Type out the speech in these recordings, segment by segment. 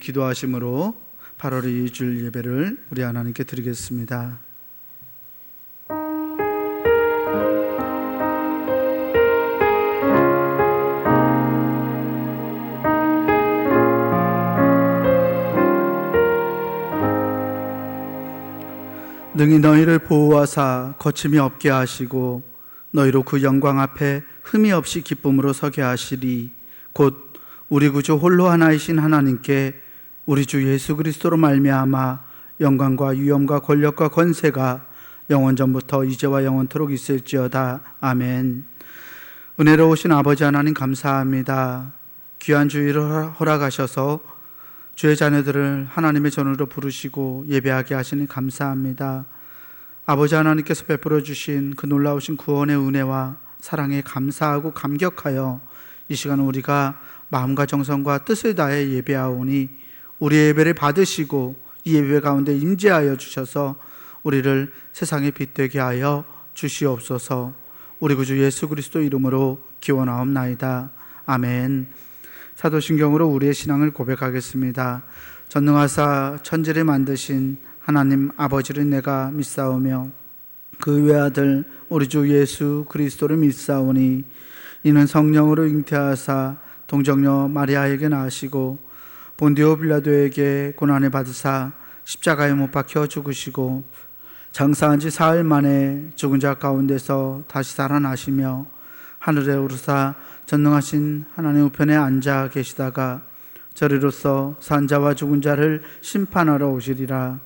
기도하심으로 8월 2주 예배를 우리 하나님께 드리겠습니다. 능히 너희를 보호하사 거침이 없게 하시고 너희로 그 영광 앞에 흠이 없이 기쁨으로 서게 하시리. 곧 우리 구주 홀로 하나이신 하나님께 우리 주 예수 그리스도로 말미암아 영광과 위엄과 권력과 권세가 영원전부터 이제와 영원토록 있을지어다. 아멘. 은혜로우신 아버지 하나님 감사합니다. 귀한 주일을 허락하셔서 주의 자녀들을 하나님의 전으로 부르시고 예배하게 하시니 감사합니다. 아버지 하나님께서 베풀어 주신 그 놀라우신 구원의 은혜와 사랑에 감사하고 감격하여 이 시간 우리가 마음과 정성과 뜻을 다해 예배하오니 우리의 예배를 받으시고 이 예배 가운데 임재하여 주셔서 우리를 세상에 빛되게 하여 주시옵소서. 우리 구주 예수 그리스도 이름으로 기원하옵나이다. 아멘. 사도신경으로 우리의 신앙을 고백하겠습니다. 전능하사 천지를 만드신 하나님 아버지를 내가 믿사오며 그 외아들 우리 주 예수 그리스도를 믿사오니 이는 성령으로 잉태하사 동정녀 마리아에게 나으시고 본디오 빌라도에게 고난을 받으사 십자가에 못 박혀 죽으시고 장사한 지 사흘 만에 죽은 자 가운데서 다시 살아나시며 하늘에 오르사 전능하신 하나님 우편에 앉아 계시다가 저리로서 산 자와 죽은 자를 심판하러 오시리라.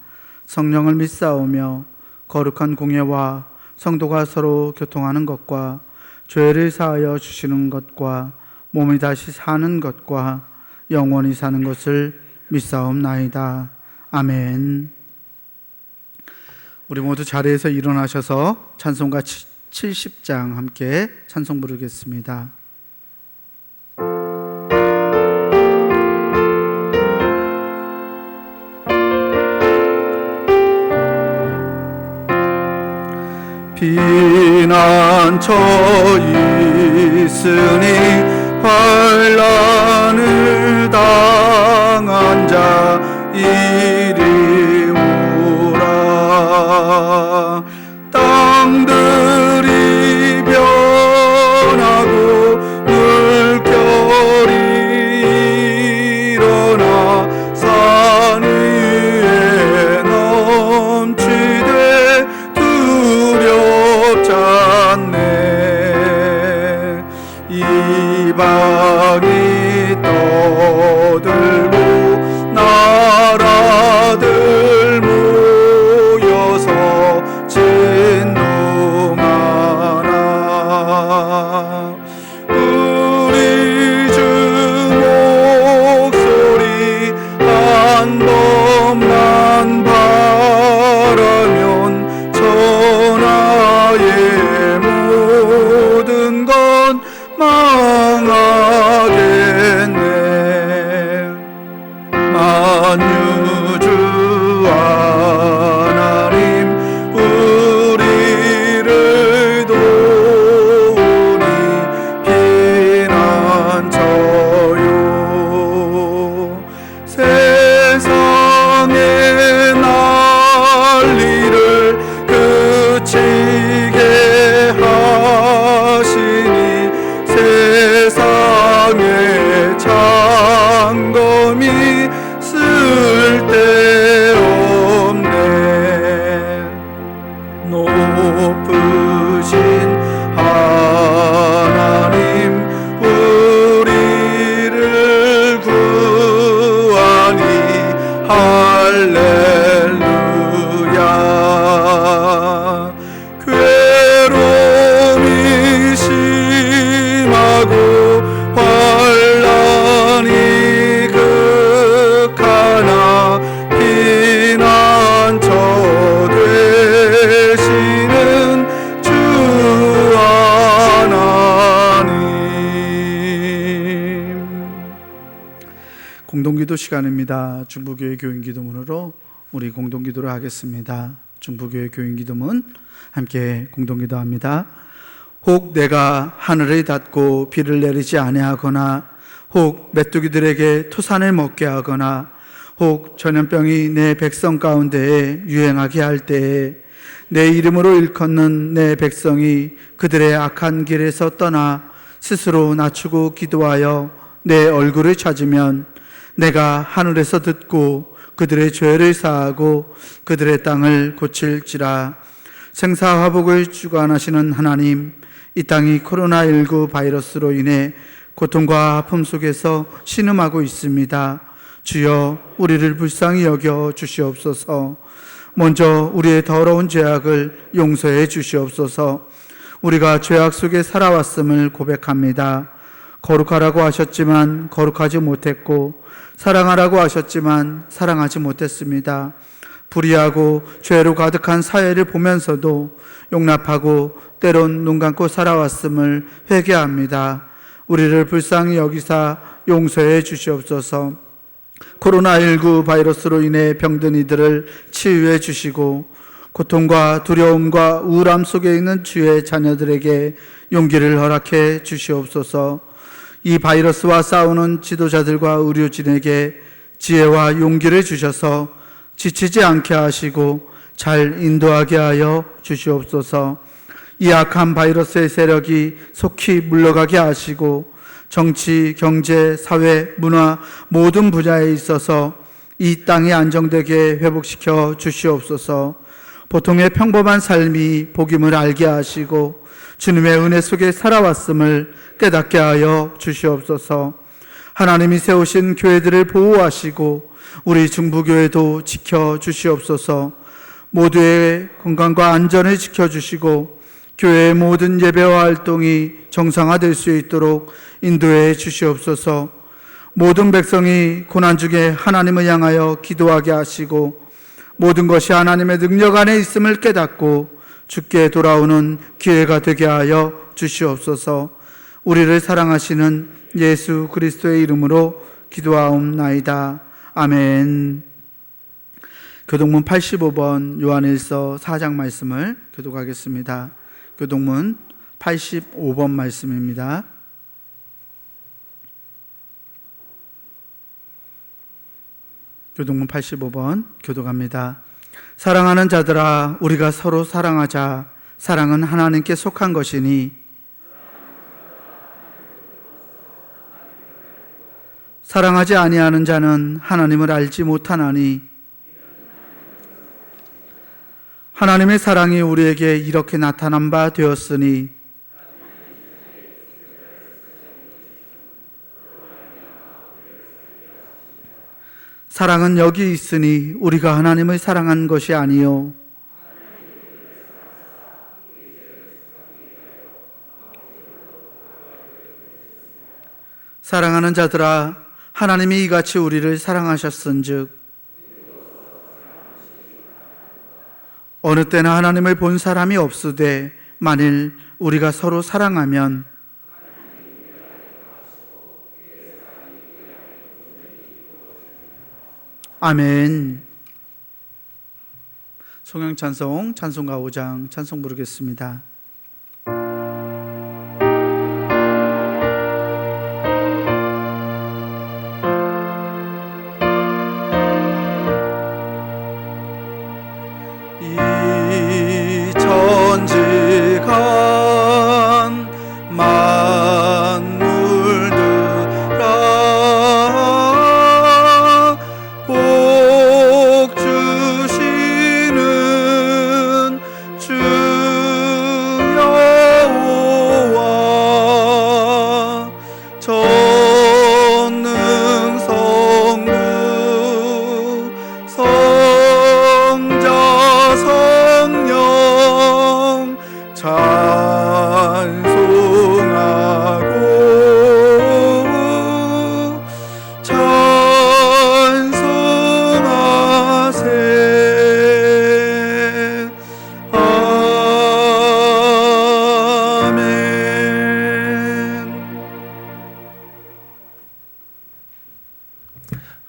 성령을 믿사오며 거룩한 공예와 성도가 서로 교통하는 것과 죄를 사하여 주시는 것과 몸이 다시 사는 것과 영원히 사는 것을 믿사옵나이다. 아멘. 우리 모두 자리에서 일어나셔서 찬송가 70장 함께 찬송 부르겠습니다. 피난처 있으니 환난을 당한 자 이리 오라. 땅들이 변하고 물결이 일어나 산 위에 넘치되 두렵지 않네. 이방이 떠들고 나라들 모여서 진동하라. 우리 주 목소리 한 번만 바라면 천하의 모든 건 망하겠네. 만유주 하나님 우리를 도우니 피난처요. 세상의 난리를 그치게 하시니 세상의 장검이 쓸데없네. 높으신 하나님 우리를 구하니 할렐루야. 괴로움이 심하고 환난이 극하나 피난처 되시는 주 하나님. 공동기도 시간입니다. 중부교회 교인기도문으로 우리 공동기도를 하겠습니다. 중부교회 교인기도문 함께 공동기도합니다. 혹 내가 하늘을 닫고 비를 내리지 아니하거나 혹 메뚜기들에게 토산을 먹게 하거나 혹 전염병이 내 백성 가운데에 유행하게 할 때에 내 이름으로 일컫는 내 백성이 그들의 악한 길에서 떠나 스스로 낮추고 기도하여 내 얼굴을 찾으면 내가 하늘에서 듣고 그들의 죄를 사하고 그들의 땅을 고칠지라. 생사화복을 주관하시는 하나님, 이 땅이 코로나19 바이러스로 인해 고통과 아픔 속에서 신음하고 있습니다. 주여, 우리를 불쌍히 여겨 주시옵소서. 먼저 우리의 더러운 죄악을 용서해 주시옵소서. 우리가 죄악 속에 살아왔음을 고백합니다. 거룩하라고 하셨지만 거룩하지 못했고, 사랑하라고 하셨지만 사랑하지 못했습니다. 불의하고 죄로 가득한 사회를 보면서도 용납하고 때론 눈 감고 살아왔음을 회개합니다. 우리를 불쌍히 여기사 용서해 주시옵소서. 코로나19 바이러스로 인해 병든 이들을 치유해 주시고 고통과 두려움과 우울함 속에 있는 주의 자녀들에게 용기를 허락해 주시옵소서. 이 바이러스와 싸우는 지도자들과 의료진에게 지혜와 용기를 주셔서 지치지 않게 하시고 잘 인도하게 하여 주시옵소서. 이 악한 바이러스의 세력이 속히 물러가게 하시고 정치, 경제, 사회, 문화 모든 분야에 있어서 이 땅이 안정되게 회복시켜 주시옵소서. 보통의 평범한 삶이 복임을 알게 하시고 주님의 은혜 속에 살아왔음을 깨닫게 하여 주시옵소서. 하나님이 세우신 교회들을 보호하시고 우리 중부교회도 지켜주시옵소서. 모두의 건강과 안전을 지켜주시고 교회의 모든 예배와 활동이 정상화될 수 있도록 인도해 주시옵소서. 모든 백성이 고난 중에 하나님을 향하여 기도하게 하시고 모든 것이 하나님의 능력 안에 있음을 깨닫고 주께 돌아오는 기회가 되게 하여 주시옵소서. 우리를 사랑하시는 예수 그리스도의 이름으로 기도하옵나이다. 아멘. 교동문 85번 요한일서 4장 말씀을 교독하겠습니다. 교동문 85번 말씀입니다. 교동문 85번 교독합니다. 사랑하는 자들아, 우리가 서로 사랑하자. 사랑은 하나님께 속한 것이니 사랑하지 아니하는 자는 하나님을 알지 못하나니 하나님의 사랑이 우리에게 이렇게 나타난 바 되었으니 사랑은 여기 있으니 우리가 하나님을 사랑한 것이 아니요 사랑하는 자들아, 하나님이 이같이 우리를 사랑하셨은즉 어느 때나 하나님을 본 사람이 없으되 만일 우리가 서로 사랑하면 아멘. 송영찬송 찬송가 5장 찬송 부르겠습니다.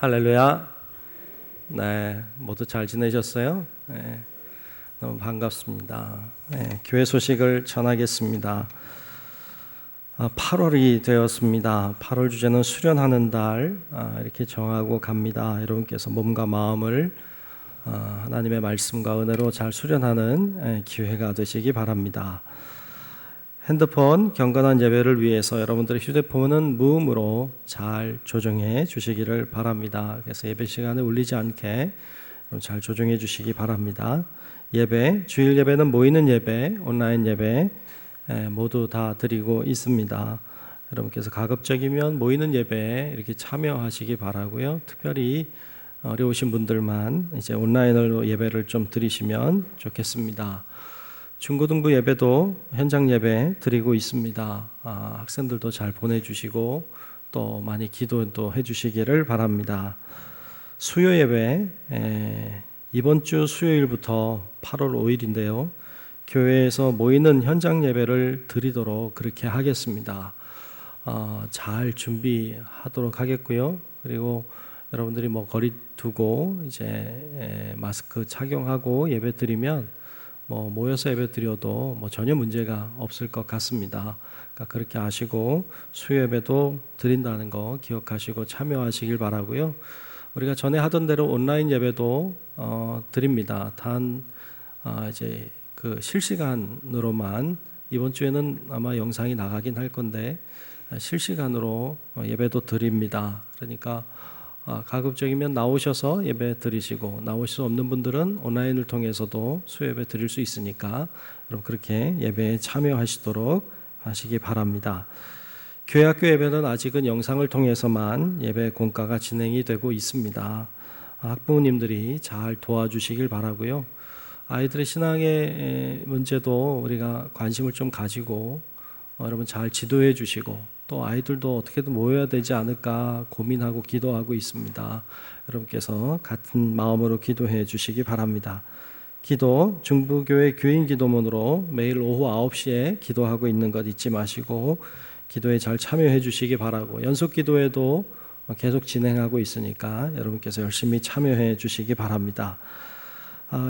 할렐루야. 네, 모두 잘 지내셨어요? 네, 너무 반갑습니다. 네, 교회 소식을 전하겠습니다. 8월이 되었습니다. 8월 주제는 수련하는 달 이렇게 정하고 갑니다. 여러분께서 몸과 마음을 하나님의 말씀과 은혜로 잘 수련하는 기회가 되시기 바랍니다. 핸드폰 경건한 예배를 위해서 여러분들의 휴대폰은 무음으로 잘 조정해 주시기를 바랍니다. 그래서 예배 시간에 울리지 않게 잘 조정해 주시기 바랍니다. 예배, 주일 예배는 모이는 예배, 온라인 예배 모두 다 드리고 있습니다. 여러분께서 가급적이면 모이는 예배에 이렇게 참여하시기 바라고요. 특별히 어려우신 분들만 이제 온라인으로 예배를 좀 드리시면 좋겠습니다. 중고등부 예배도 현장 예배 드리고 있습니다. 학생들도 잘 보내주시고 또 많이 기도도 해주시기를 바랍니다. 수요 예배 이번 주 수요일부터 8월 5일인데요. 교회에서 모이는 현장 예배를 드리도록 그렇게 하겠습니다. 잘 준비하도록 하겠고요. 그리고 여러분들이 거리 두고 이제 마스크 착용하고 예배 드리면 모여서 예배 드려도 전혀 문제가 없을 것 같습니다. 그러니까 그렇게 아시고 수요 예배도 드린다는 거 기억하시고 참여하시길 바라고요. 우리가 전에 하던 대로 온라인 예배도 드립니다. 단 이제 그 실시간으로만 이번 주에는 아마 영상이 나가긴 할 건데 실시간으로 예배도 드립니다. 그러니까 가급적이면 나오셔서 예배 드리시고 나오실 수 없는 분들은 온라인을 통해서도 수요예배 드릴 수 있으니까 여러분 그렇게 예배에 참여하시도록 하시기 바랍니다. 교회 학교 예배는 아직은 영상을 통해서만 예배 공과가 진행이 되고 있습니다. 학부모님들이 잘 도와주시길 바라고요. 아이들의 신앙의 문제도 우리가 관심을 좀 가지고 여러분 잘 지도해 주시고 또 아이들도 어떻게든 모여야 되지 않을까 고민하고 기도하고 있습니다. 여러분께서 같은 마음으로 기도해 주시기 바랍니다. 기도 중부교회 교인 기도문으로 매일 오후 9시에 기도하고 있는 것 잊지 마시고 기도에 잘 참여해 주시기 바라고 연속 기도에도 계속 진행하고 있으니까 여러분께서 열심히 참여해 주시기 바랍니다.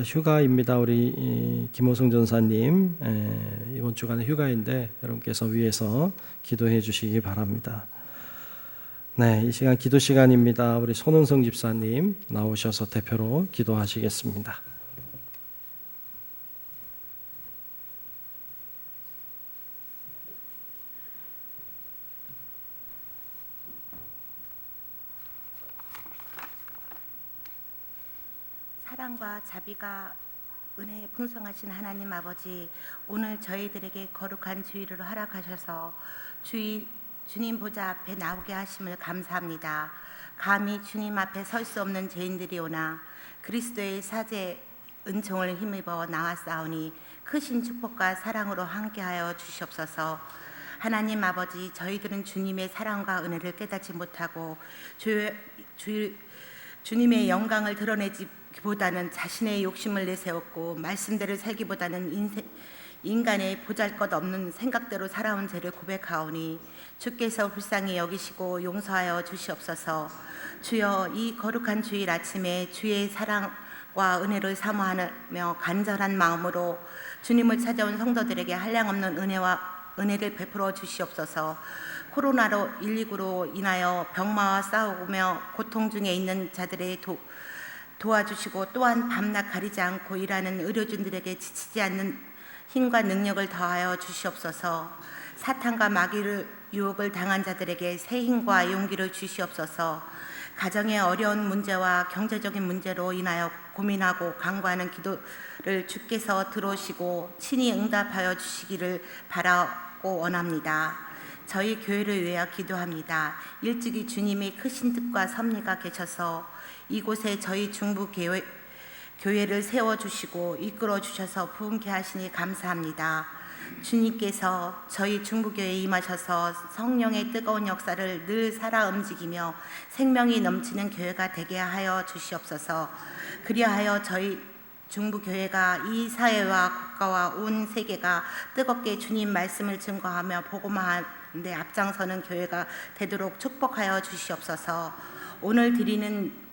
휴가입니다. 우리 김호성 전사님 이번 주간에 휴가인데 여러분께서 위해서 기도해 주시기 바랍니다. 네, 이 시간 기도 시간입니다. 우리 손은성 집사님 나오셔서 대표로 기도하시겠습니다. 사랑과 자비가 은혜에 풍성하신 하나님 아버지, 오늘 저희들에게 거룩한 주일을 허락하셔서 주님 보좌 앞에 나오게 하심을 감사합니다. 감히 주님 앞에 설 수 없는 죄인들이 오나 그리스도의 사제 은총을 힘입어 나왔사오니 크신 축복과 사랑으로 함께하여 주시옵소서. 하나님 아버지, 저희들은 주님의 사랑과 은혜를 깨닫지 못하고 주님의 영광을 드러내기보다는 자신의 욕심을 내세웠고 말씀대로 살기보다는 인간의 보잘것없는 생각대로 살아온 죄를 고백하오니 주께서 불쌍히 여기시고 용서하여 주시옵소서. 주여, 이 거룩한 주일 아침에 주의 사랑과 은혜를 사모하며 간절한 마음으로 주님을 찾아온 성도들에게 한량없는 은혜를 베풀어 주시옵소서. 코로나19로 인하여 병마와 싸우며 고통 중에 있는 자들의 도와주시고 또한 밤낮 가리지 않고 일하는 의료진들에게 지치지 않는 힘과 능력을 더하여 주시옵소서. 사탄과 마귀의 유혹을 당한 자들에게 새 힘과 용기를 주시옵소서. 가정의 어려운 문제와 경제적인 문제로 인하여 고민하고 간구하는 기도를 주께서 들어오시고 친히 응답하여 주시기를 바라고 원합니다. 저희 교회를 위하여 기도합니다. 일찍이 주님의 크신 뜻과 섭리가 계셔서 이곳에 저희 중부 교회를 세워주시고 이끌어주셔서 부흥케 하시니 감사합니다. 주님께서 저희 중부교회에 임하셔서 성령의 뜨거운 역사를 늘 살아 움직이며 생명이 넘치는 교회가 되게 하여 주시옵소서. 그리하여 저희 중부교회가 이 사회와 국가와 온 세계가 뜨겁게 주님 말씀을 증거하며 복음화하는데 앞장서는 교회가 되도록 축복하여 주시옵소서. 오늘 드리는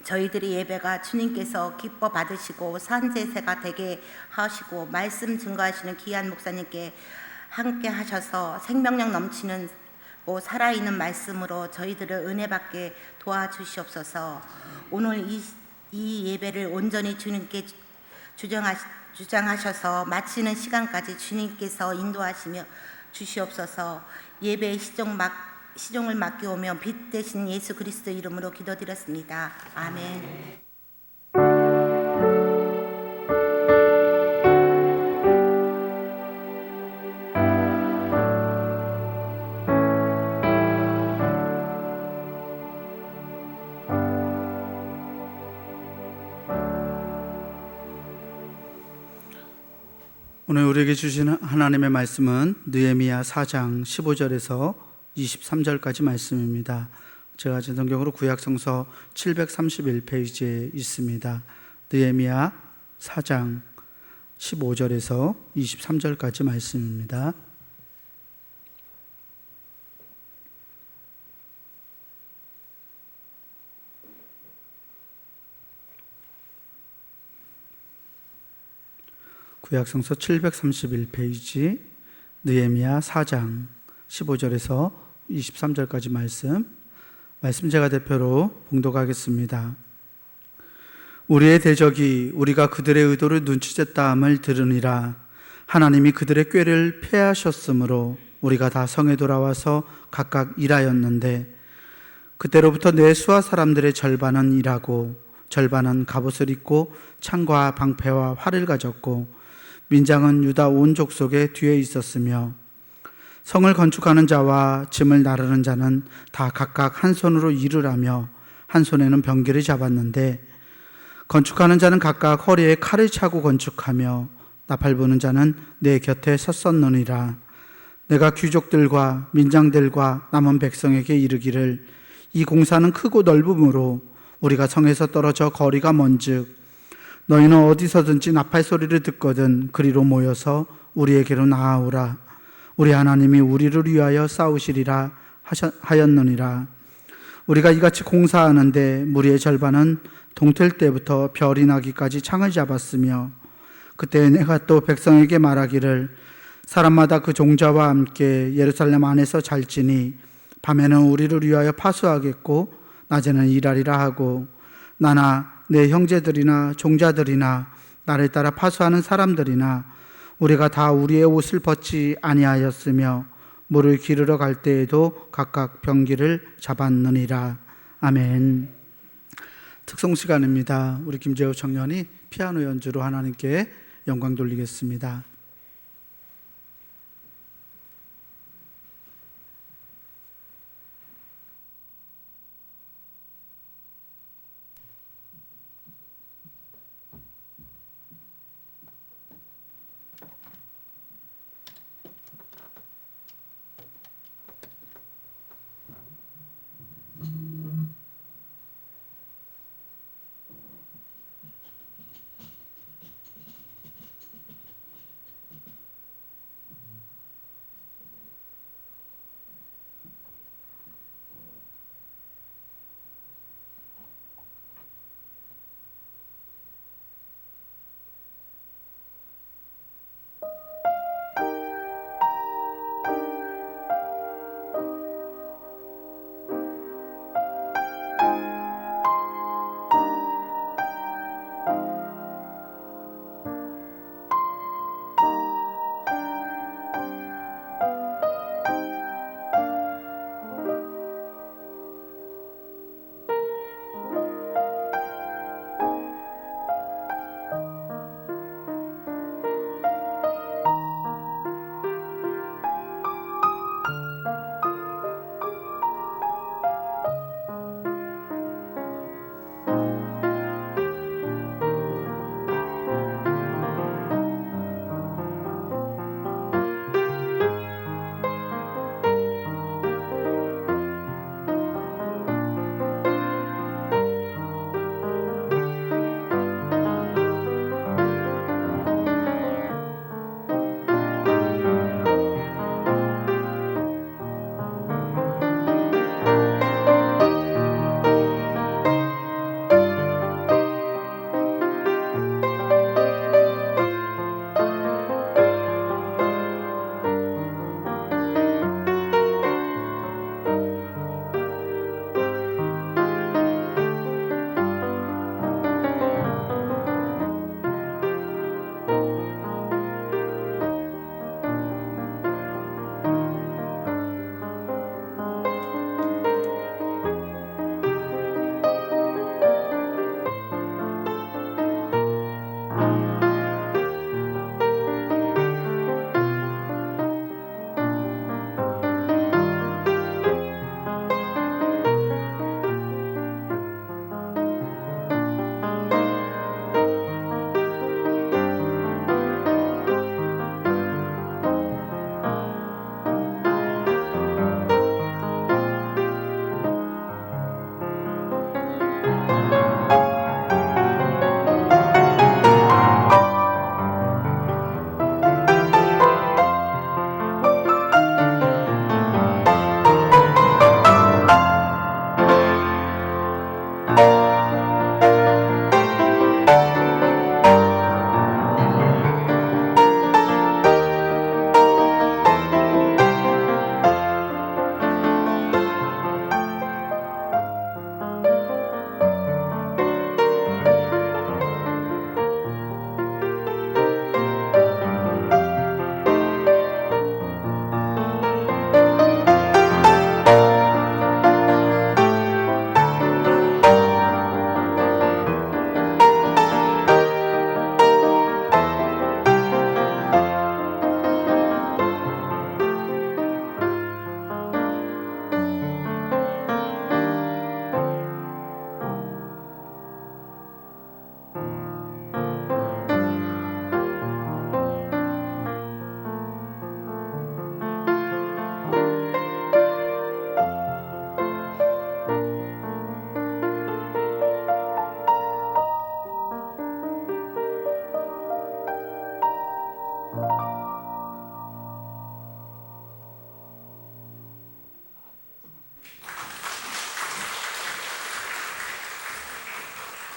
저희들의 예배가 주님께서 기뻐 받으시고 산제세가 되게 하시고 말씀 증거하시는 귀한 목사님께 함께 하셔서 생명력 넘치는 살아있는 말씀으로 저희들을 은혜 받게 도와주시옵소서. 오늘 이 예배를 온전히 주님께 주장하셔서 마치는 시간까지 주님께서 인도하시며 주시옵소서. 예배의 시종을 맡겨오며 빛 대신 예수 그리스도 이름으로 기도드렸습니다. 아멘. 오늘 우리에게 주신 하나님의 말씀은 느헤미야 4장 15절에서 23절까지 말씀입니다. 제가 제 성경으로 구약성서 731페이지에 있습니다. 느헤미야 4장 15절에서 23절까지 말씀입니다. 구약성서 731페이지 느헤미야 4장 15절에서 23절까지 말씀 제가 대표로 봉독하겠습니다. 우리의 대적이 우리가 그들의 의도를 눈치챘다함을 들으니라. 하나님이 그들의 꾀를 패하셨으므로 우리가 다 성에 돌아와서 각각 일하였는데 그때로부터 내 수하 사람들의 절반은 일하고 절반은 갑옷을 입고 창과 방패와 활을 가졌고 민장은 유다 온 족속의 뒤에 있었으며 성을 건축하는 자와 짐을 나르는 자는 다 각각 한 손으로 일을 하며 한 손에는 병기를 잡았는데 건축하는 자는 각각 허리에 칼을 차고 건축하며 나팔 부는 자는 내 곁에 섰었느니라. 내가 귀족들과 민장들과 남은 백성에게 이르기를 이 공사는 크고 넓음으로 우리가 성에서 떨어져 거리가 먼즉 너희는 어디서든지 나팔 소리를 듣거든 그리로 모여서 우리에게로 나아오라. 우리 하나님이 우리를 위하여 싸우시리라 하였느니라. 우리가 이같이 공사하는데 무리의 절반은 동틀 때부터 별이 나기까지 창을 잡았으며 그때 내가 또 백성에게 말하기를 사람마다 그 종자와 함께 예루살렘 안에서 잘지니 밤에는 우리를 위하여 파수하겠고 낮에는 일하리라 하고 나나 내 형제들이나 종자들이나 나를 따라 파수하는 사람들이나 우리가 다 우리의 옷을 벗지 아니하였으며 물을 기르러 갈 때에도 각각 병기를 잡았느니라. 아멘. 특송 시간입니다. 우리 김재호 청년이 피아노 연주로 하나님께 영광 돌리겠습니다.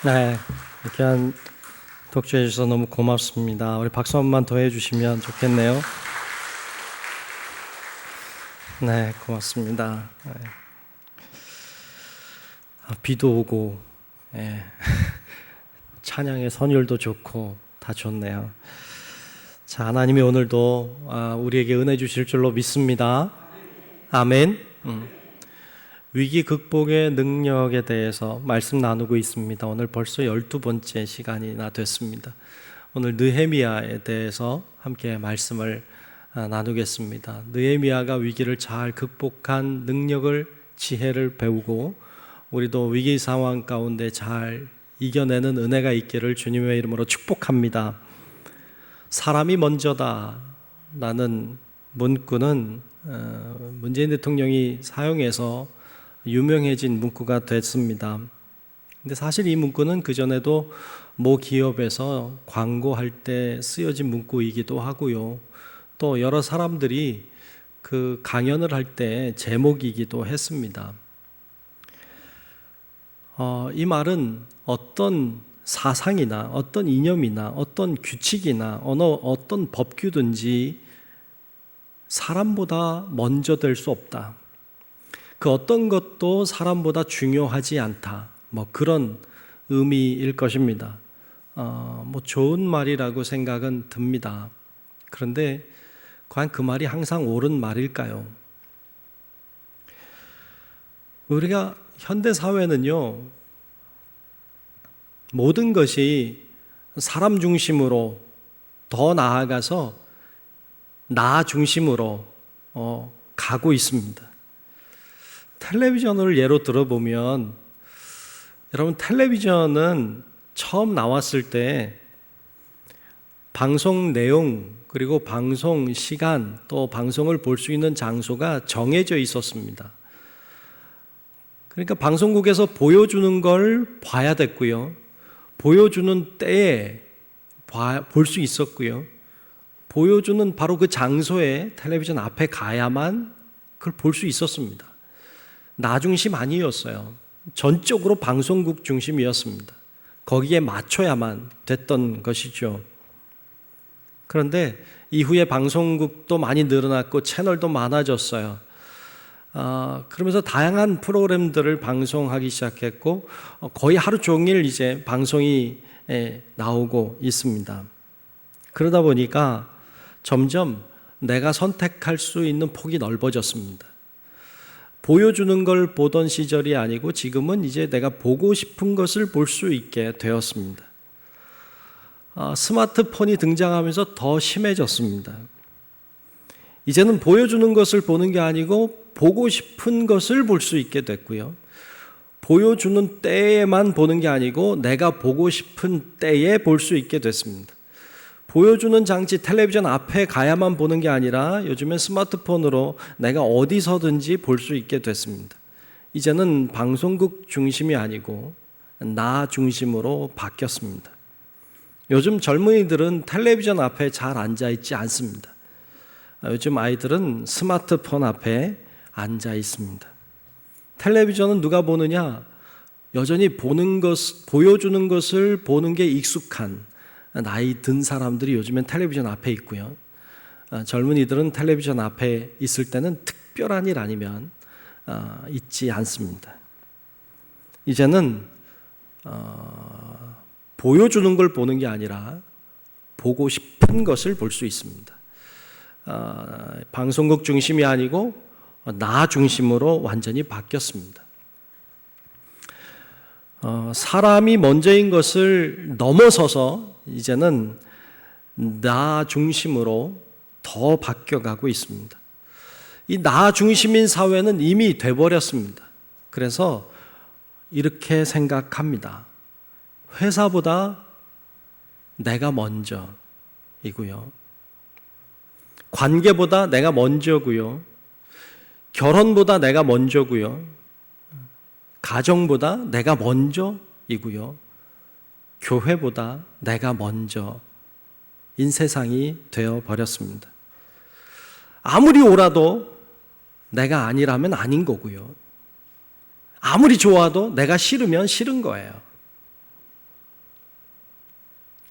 네, 이렇게 독주해 주셔서 너무 고맙습니다. 우리 박수 한 번만 더 해주시면 좋겠네요. 네, 고맙습니다. 네. 비도 오고, 예. 찬양의 선율도 좋고 다 좋네요. 자, 하나님이 오늘도 우리에게 은혜 주실 줄로 믿습니다. 아멘. 위기 극복의 능력에 대해서 말씀 나누고 있습니다. 오늘 벌써 12번째 시간이나 됐습니다. 오늘 느헤미야에 대해서 함께 말씀을 나누겠습니다. 느헤미야가 위기를 잘 극복한 능력을, 지혜를 배우고 우리도 위기 상황 가운데 잘 이겨내는 은혜가 있기를 주님의 이름으로 축복합니다. 사람이 먼저다 라는 문구는 문재인 대통령이 사용해서 유명해진 문구가 됐습니다. 근데 사실 이 문구는 그전에도 모 기업에서 광고할 때 쓰여진 문구이기도 하고요. 또 여러 사람들이 그 강연을 할 때 제목이기도 했습니다. 이 말은 어떤 사상이나 어떤 이념이나 어떤 규칙이나 어떤 법규든지 사람보다 먼저 될 수 없다. 그 어떤 것도 사람보다 중요하지 않다. 뭐 그런 의미일 것입니다. 뭐 좋은 말이라고 생각은 듭니다. 그런데 과연 그 말이 항상 옳은 말일까요? 우리가 현대 사회는요, 모든 것이 사람 중심으로 더 나아가서 나 중심으로 가고 있습니다. 텔레비전을 예로 들어보면, 여러분, 텔레비전은 처음 나왔을 때 방송 내용, 그리고 방송 시간, 또 방송을 볼 수 있는 장소가 정해져 있었습니다. 그러니까 방송국에서 보여주는 걸 봐야 됐고요. 보여주는 때에 볼 수 있었고요. 보여주는 바로 그 장소에 텔레비전 앞에 가야만 그걸 볼 수 있었습니다. 나 중심 아니었어요. 전적으로 방송국 중심이었습니다. 거기에 맞춰야만 됐던 것이죠. 그런데 이후에 방송국도 많이 늘어났고 채널도 많아졌어요. 그러면서 다양한 프로그램들을 방송하기 시작했고 거의 하루 종일 이제 방송이 나오고 있습니다. 그러다 보니까 점점 내가 선택할 수 있는 폭이 넓어졌습니다. 보여주는 걸 보던 시절이 아니고 지금은 이제 내가 보고 싶은 것을 볼 수 있게 되었습니다. 스마트폰이 등장하면서 더 심해졌습니다. 이제는 보여주는 것을 보는 게 아니고 보고 싶은 것을 볼 수 있게 됐고요. 보여주는 때에만 보는 게 아니고 내가 보고 싶은 때에 볼 수 있게 됐습니다. 보여주는 장치 텔레비전 앞에 가야만 보는 게 아니라 요즘엔 스마트폰으로 내가 어디서든지 볼 수 있게 됐습니다. 이제는 방송국 중심이 아니고 나 중심으로 바뀌었습니다. 요즘 젊은이들은 텔레비전 앞에 잘 앉아 있지 않습니다. 요즘 아이들은 스마트폰 앞에 앉아 있습니다. 텔레비전은 누가 보느냐? 여전히 보여주는 것을 보는 게 익숙한 나이 든 사람들이 요즘엔 텔레비전 앞에 있고요. 젊은이들은 텔레비전 앞에 있을 때는 특별한 일 아니면 있지 않습니다. 이제는 보여주는 걸 보는 게 아니라 보고 싶은 것을 볼 수 있습니다. 방송국 중심이 아니고 나 중심으로 완전히 바뀌었습니다. 사람이 먼저인 것을 넘어서서 이제는 나 중심으로 더 바뀌어가고 있습니다. 이 나 중심인 사회는 이미 돼버렸습니다. 그래서 이렇게 생각합니다. 회사보다 내가 먼저이고요. 관계보다 내가 먼저고요. 결혼보다 내가 먼저고요. 가정보다 내가 먼저이고요. 교회보다 내가 먼저인 세상이 되어버렸습니다. 아무리 옳아도 내가 아니라면 아닌 거고요. 아무리 좋아도 내가 싫으면 싫은 거예요.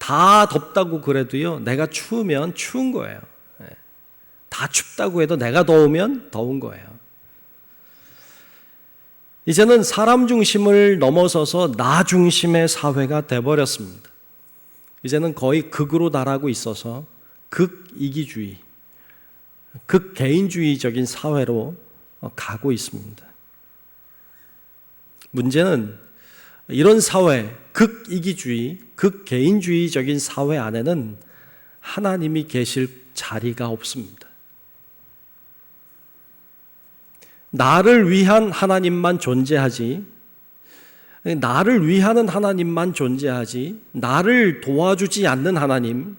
다 덥다고 그래도요, 내가 추우면 추운 거예요. 다 춥다고 해도 내가 더우면 더운 거예요. 이제는 사람 중심을 넘어서서 나 중심의 사회가 돼버렸습니다. 이제는 거의 극으로 달하고 있어서 극이기주의, 극개인주의적인 사회로 가고 있습니다. 문제는 이런 사회, 극이기주의, 극개인주의적인 사회 안에는 하나님이 계실 자리가 없습니다. 나를 위한 하나님만 존재하지, 나를 위하는 하나님만 존재하지, 나를 도와주지 않는 하나님,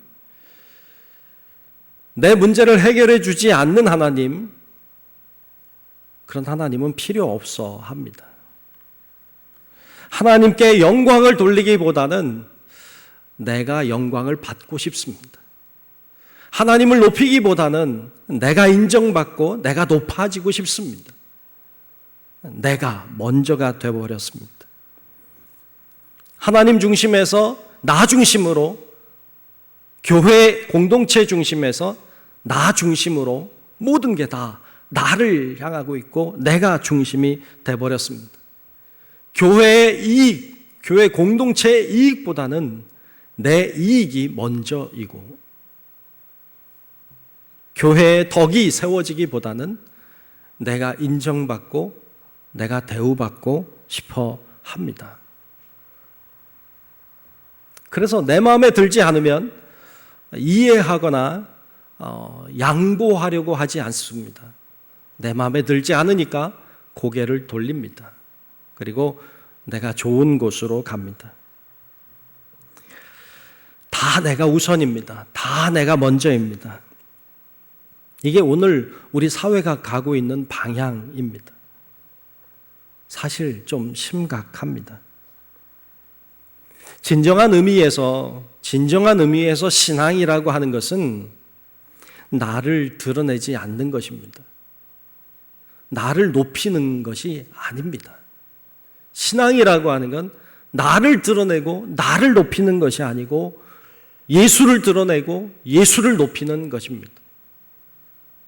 내 문제를 해결해 주지 않는 하나님, 그런 하나님은 필요 없어 합니다. 하나님께 영광을 돌리기보다는 내가 영광을 받고 싶습니다. 하나님을 높이기보다는 내가 인정받고 내가 높아지고 싶습니다. 내가 먼저가 되어버렸습니다. 하나님 중심에서 나 중심으로, 교회 공동체 중심에서 나 중심으로 모든 게 다 나를 향하고 있고 내가 중심이 되어버렸습니다. 교회의 이익, 교회 공동체의 이익보다는 내 이익이 먼저이고, 교회의 덕이 세워지기보다는 내가 인정받고 내가 대우받고 싶어 합니다. 그래서 내 마음에 들지 않으면 이해하거나 양보하려고 하지 않습니다. 내 마음에 들지 않으니까 고개를 돌립니다. 그리고 내가 좋은 곳으로 갑니다. 다 내가 우선입니다. 다 내가 먼저입니다. 이게 오늘 우리 사회가 가고 있는 방향입니다. 사실 좀 심각합니다. 진정한 의미에서 신앙이라고 하는 것은 나를 드러내지 않는 것입니다. 나를 높이는 것이 아닙니다. 신앙이라고 하는 건 나를 드러내고 나를 높이는 것이 아니고 예수를 드러내고 예수를 높이는 것입니다.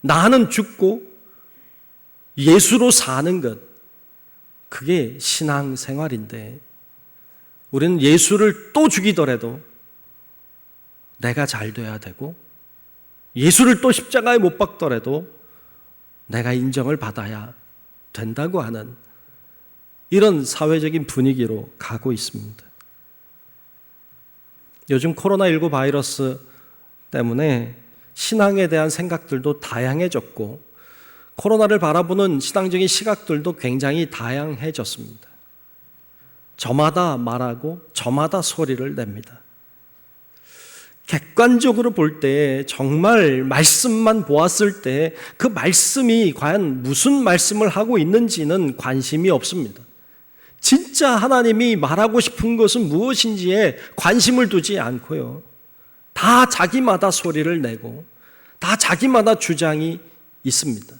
나는 죽고 예수로 사는 것, 그게 신앙생활인데, 우리는 예수를 또 죽이더라도 내가 잘 돼야 되고, 예수를 또 십자가에 못 박더라도 내가 인정을 받아야 된다고 하는 이런 사회적인 분위기로 가고 있습니다. 요즘 코로나19 바이러스 때문에 신앙에 대한 생각들도 다양해졌고, 코로나를 바라보는 신앙적인 시각들도 굉장히 다양해졌습니다. 저마다 말하고 저마다 소리를 냅니다. 객관적으로 볼 때, 정말 말씀만 보았을 때 그 말씀이 과연 무슨 말씀을 하고 있는지는 관심이 없습니다. 진짜 하나님이 말하고 싶은 것은 무엇인지에 관심을 두지 않고요, 다 자기마다 소리를 내고 다 자기마다 주장이 있습니다.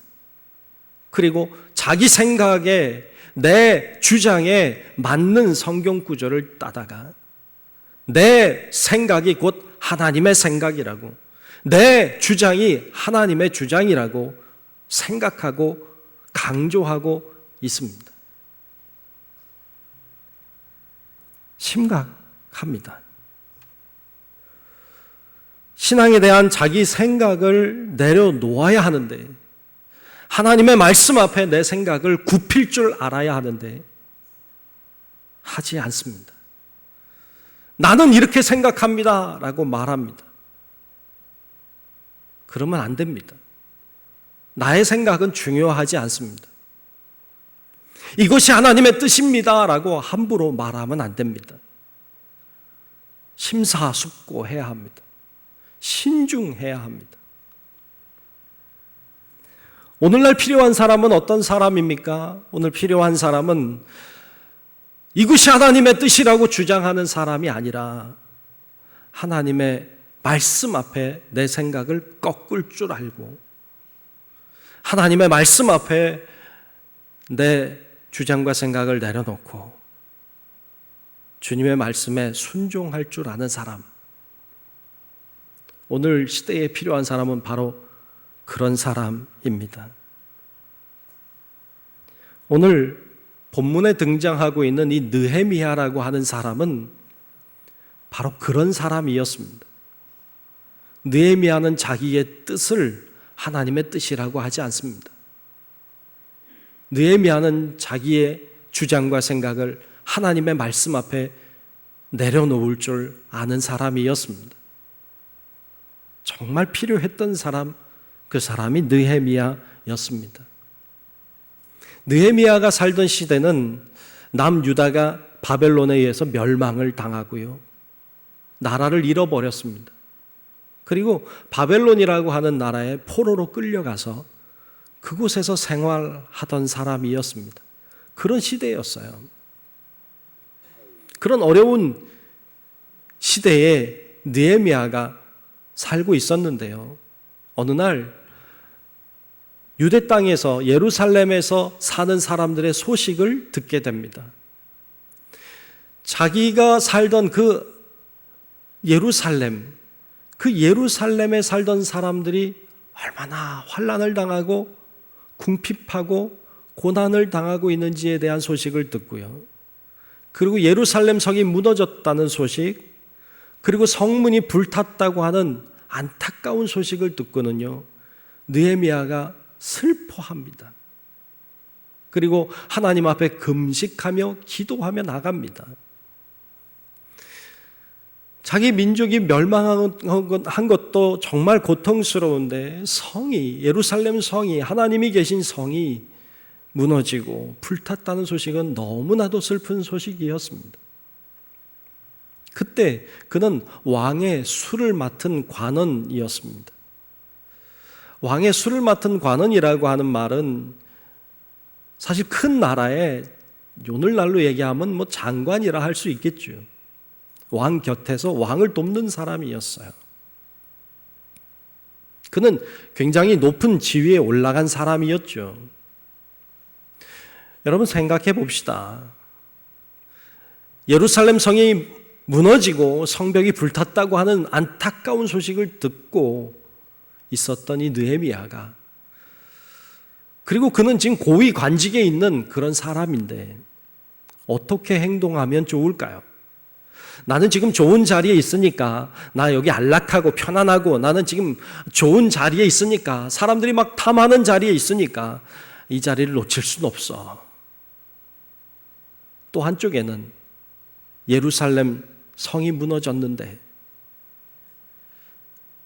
그리고 자기 생각에, 내 주장에 맞는 성경 구절을 따다가 내 생각이 곧 하나님의 생각이라고, 내 주장이 하나님의 주장이라고 생각하고 강조하고 있습니다. 심각합니다. 신앙에 대한 자기 생각을 내려놓아야 하는데, 하나님의 말씀 앞에 내 생각을 굽힐 줄 알아야 하는데 하지 않습니다. 나는 이렇게 생각합니다 라고 말합니다. 그러면 안 됩니다. 나의 생각은 중요하지 않습니다. 이것이 하나님의 뜻입니다 라고 함부로 말하면 안 됩니다. 심사숙고해야 합니다. 신중해야 합니다. 오늘날 필요한 사람은 어떤 사람입니까? 오늘 필요한 사람은 이것이 하나님의 뜻이라고 주장하는 사람이 아니라 하나님의 말씀 앞에 내 생각을 꺾을 줄 알고, 하나님의 말씀 앞에 내 주장과 생각을 내려놓고 주님의 말씀에 순종할 줄 아는 사람, 오늘 시대에 필요한 사람은 바로 그런 사람입니다. 오늘 본문에 등장하고 있는 이 느헤미야라고 하는 사람은 바로 그런 사람이었습니다. 느헤미야는 자기의 뜻을 하나님의 뜻이라고 하지 않습니다. 느헤미야는 자기의 주장과 생각을 하나님의 말씀 앞에 내려놓을 줄 아는 사람이었습니다. 정말 필요했던 사람, 그 사람이 느헤미야였습니다. 느헤미야가 살던 시대는 남유다가 바벨론에 의해서 멸망을 당하고요, 나라를 잃어버렸습니다. 그리고 바벨론이라고 하는 나라에 포로로 끌려가서 그곳에서 생활하던 사람이었습니다. 그런 시대였어요. 그런 어려운 시대에 느헤미야가 살고 있었는데요, 어느 날 유대 땅에서, 예루살렘에서 사는 사람들의 소식을 듣게 됩니다. 자기가 살던 그 예루살렘에 살던 사람들이 얼마나 환난을 당하고 궁핍하고 고난을 당하고 있는지에 대한 소식을 듣고요, 그리고 예루살렘 성이 무너졌다는 소식, 그리고 성문이 불탔다고 하는 안타까운 소식을 듣고는요, 느헤미야가 슬퍼합니다. 그리고 하나님 앞에 금식하며 기도하며 나갑니다. 자기 민족이 멸망한 것도 정말 고통스러운데 예루살렘 성이, 하나님이 계신 성이 무너지고 불탔다는 소식은 너무나도 슬픈 소식이었습니다. 그때 그는 왕의 술을 맡은 관원이었습니다. 왕의 술을 맡은 관원이라고 하는 말은 사실 큰 나라에 오늘날로 얘기하면 장관이라 할 수 있겠죠. 왕 곁에서 왕을 돕는 사람이었어요. 그는 굉장히 높은 지위에 올라간 사람이었죠. 여러분 생각해 봅시다. 예루살렘 성이 무너지고 성벽이 불탔다고 하는 안타까운 소식을 듣고 있었던 이 느헤미야가, 그리고 그는 지금 고위 관직에 있는 그런 사람인데 어떻게 행동하면 좋을까요? 나는 지금 좋은 자리에 있으니까, 나 여기 안락하고 편안하고, 나는 지금 좋은 자리에 있으니까, 사람들이 막 탐하는 자리에 있으니까 이 자리를 놓칠 수는 없어. 또 한쪽에는 예루살렘 성이 무너졌는데,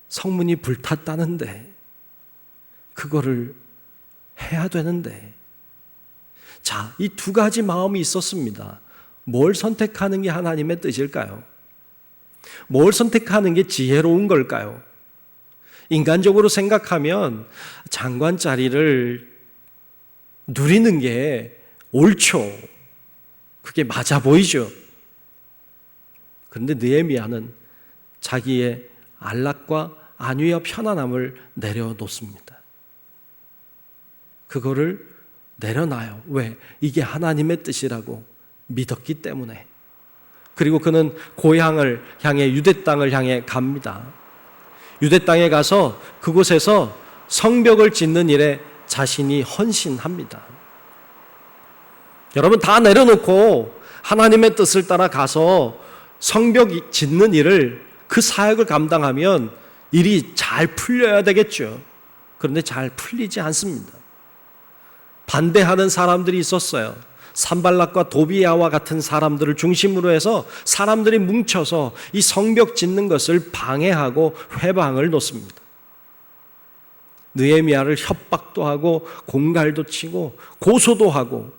성문이 불탔다는데, 그거를 해야 되는데, 자, 이 두 가지 마음이 있었습니다. 뭘 선택하는 게 하나님의 뜻일까요? 뭘 선택하는 게 지혜로운 걸까요? 인간적으로 생각하면 장관 자리를 누리는 게 옳죠. 그게 맞아 보이죠. 그런데 느헤미야는 자기의 안락과 안위와 편안함을 내려놓습니다. 그거를 내려놔요. 왜? 이게 하나님의 뜻이라고 믿었기 때문에. 그리고 그는 고향을 향해, 유대 땅을 향해 갑니다. 유대 땅에 가서 그곳에서 성벽을 짓는 일에 자신이 헌신합니다. 여러분, 다 내려놓고 하나님의 뜻을 따라 가서 성벽 짓는 일을, 그 사역을 감당하면 일이 잘 풀려야 되겠죠. 그런데 잘 풀리지 않습니다. 반대하는 사람들이 있었어요. 산발락과 도비야와 같은 사람들을 중심으로 해서 사람들이 뭉쳐서 이 성벽 짓는 것을 방해하고 회방을 놓습니다. 느헤미야를 협박도 하고 공갈도 치고 고소도 하고,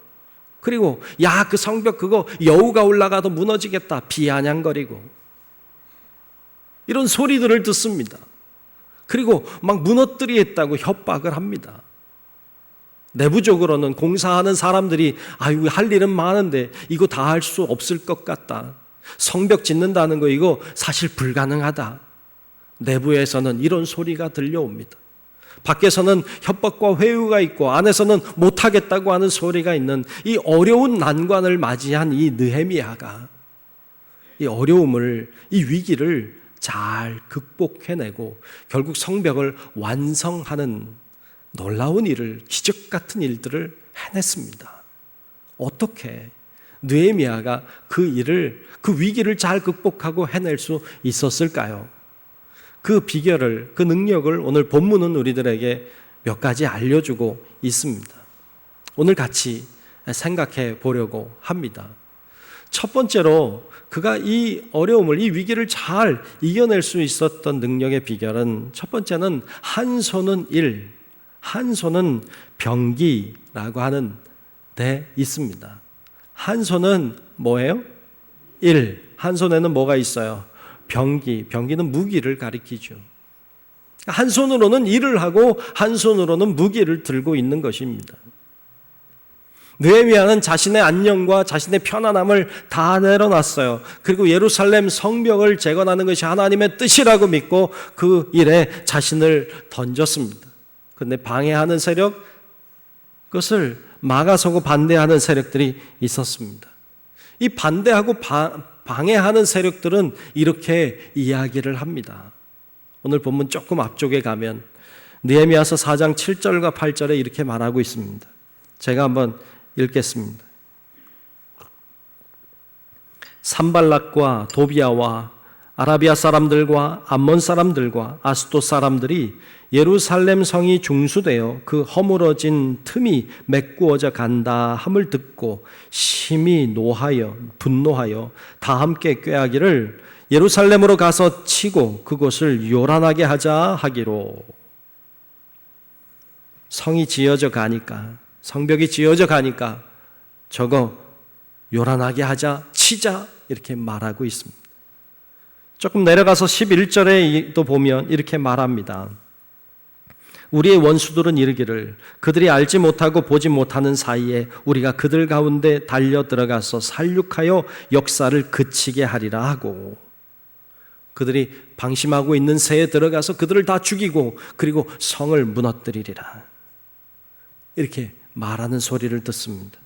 그리고 야, 그 성벽 그거 여우가 올라가도 무너지겠다 비아냥거리고 이런 소리들을 듣습니다. 그리고 막 무너뜨리겠다고 협박을 합니다. 내부적으로는 공사하는 사람들이 아유, 할 일은 많은데 이거 다 할 수 없을 것 같다. 성벽 짓는다는 거 이거 사실 불가능하다. 내부에서는 이런 소리가 들려옵니다. 밖에서는 협박과 회유가 있고 안에서는 못하겠다고 하는 소리가 있는 이 어려운 난관을 맞이한 이 느헤미야가 이 어려움을, 이 위기를 잘 극복해내고 결국 성벽을 완성하는 놀라운 일을, 기적 같은 일들을 해냈습니다. 어떻게 느헤미야가 그 일을, 그 위기를 잘 극복하고 해낼 수 있었을까요? 그 비결을, 그 능력을 오늘 본문은 우리들에게 몇 가지 알려주고 있습니다. 오늘 같이 생각해 보려고 합니다. 첫 번째로 그가 이 어려움을, 이 위기를 잘 이겨낼 수 있었던 능력의 비결은, 첫 번째는 한 손은 일, 한 손은 병기라고 하는 데 있습니다. 한 손은 뭐예요? 일. 한 손에는 뭐가 있어요? 병기. 병기는 무기를 가리키죠. 한 손으로는 일을 하고 한 손으로는 무기를 들고 있는 것입니다. 느헤미야는 자신의 안녕과 자신의 편안함을 다 내려놨어요. 그리고 예루살렘 성벽을 재건하는 것이 하나님의 뜻이라고 믿고 그 일에 자신을 던졌습니다. 그런데 방해하는 세력, 그것을 막아서고 반대하는 세력들이 있었습니다. 이 반대하고 방해하는 세력들은 이렇게 이야기를 합니다. 오늘 본문 조금 앞쪽에 가면 느헤미야서 4장 7절과 8절에 이렇게 말하고 있습니다. 제가 한번 읽겠습니다. 산발락과 도비아와 아라비아 사람들과 암몬 사람들과 아스돗 사람들이 예루살렘 성이 중수되어 그 허물어진 틈이 메꾸어져 간다 함을 듣고 심히 노하여 분노하여 다 함께 꾀하기를 예루살렘으로 가서 치고 그곳을 요란하게 하자 하기로. 성이 지어져 가니까, 성벽이 지어져 가니까 저거 요란하게 하자, 치자 이렇게 말하고 있습니다. 조금 내려가서 11절에 또 보면 이렇게 말합니다. 우리의 원수들은 이르기를 그들이 알지 못하고 보지 못하는 사이에 우리가 그들 가운데 달려 들어가서 살육하여 역사를 그치게 하리라 하고, 그들이 방심하고 있는 새에 들어가서 그들을 다 죽이고 그리고 성을 무너뜨리리라, 이렇게 말하는 소리를 듣습니다.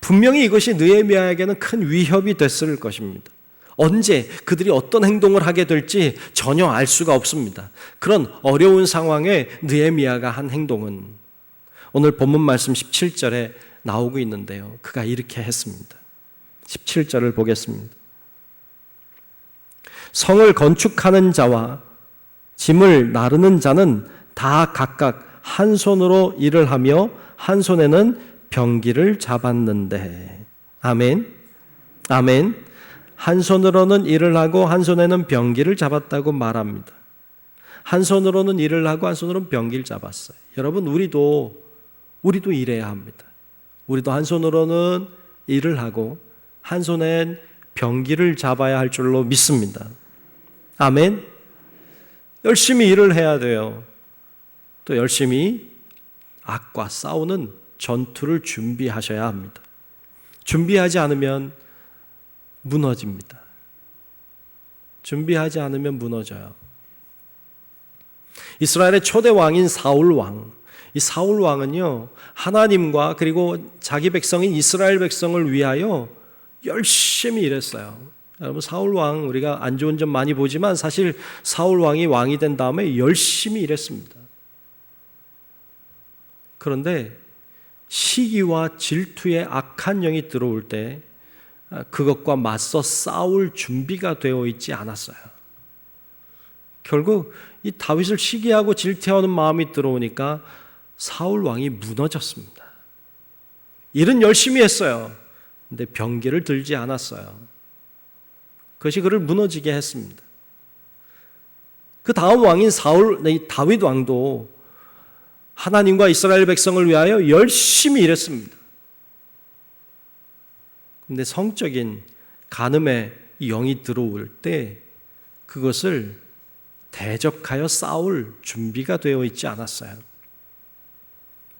분명히 이것이 느헤미야에게는 큰 위협이 됐을 것입니다. 언제 그들이 어떤 행동을 하게 될지 전혀 알 수가 없습니다. 그런 어려운 상황에 느헤미야가 한 행동은 오늘 본문 말씀 17절에 나오고 있는데요. 그가 이렇게 했습니다. 17절을 보겠습니다. 성을 건축하는 자와 짐을 나르는 자는 다 각각 한 손으로 일을 하며 한 손에는 병기를 잡았는데. 아멘. 아멘. 한 손으로는 일을 하고 한 손에는 병기를 잡았다고 말합니다. 한 손으로는 일을 하고 한 손으로는 병기를 잡았어요. 여러분, 우리도 일해야 합니다. 우리도 한 손으로는 일을 하고 한 손엔 병기를 잡아야 할 줄로 믿습니다. 아멘. 열심히 일을 해야 돼요. 또 열심히 악과 싸우는 전투를 준비하셔야 합니다. 준비하지 않으면 무너집니다. 준비하지 않으면 무너져요. 이스라엘의 초대 왕인 사울 왕, 이 사울 왕은요, 하나님과 그리고 자기 백성인 이스라엘 백성을 위하여 열심히 일했어요. 여러분, 사울 왕 우리가 안 좋은 점 많이 보지만 사실 사울 왕이 왕이 된 다음에 열심히 일했습니다. 그런데 시기와 질투의 악한 영이 들어올 때 그것과 맞서 싸울 준비가 되어 있지 않았어요. 결국 이 다윗을 시기하고 질투하는 마음이 들어오니까 사울 왕이 무너졌습니다. 일은 열심히 했어요. 근데 병기를 들지 않았어요. 그것이 그를 무너지게 했습니다. 그 다음 왕인 다윗 왕도 하나님과 이스라엘 백성을 위하여 열심히 일했습니다. 근데 성적인 간음의 영이 들어올 때 그것을 대적하여 싸울 준비가 되어 있지 않았어요.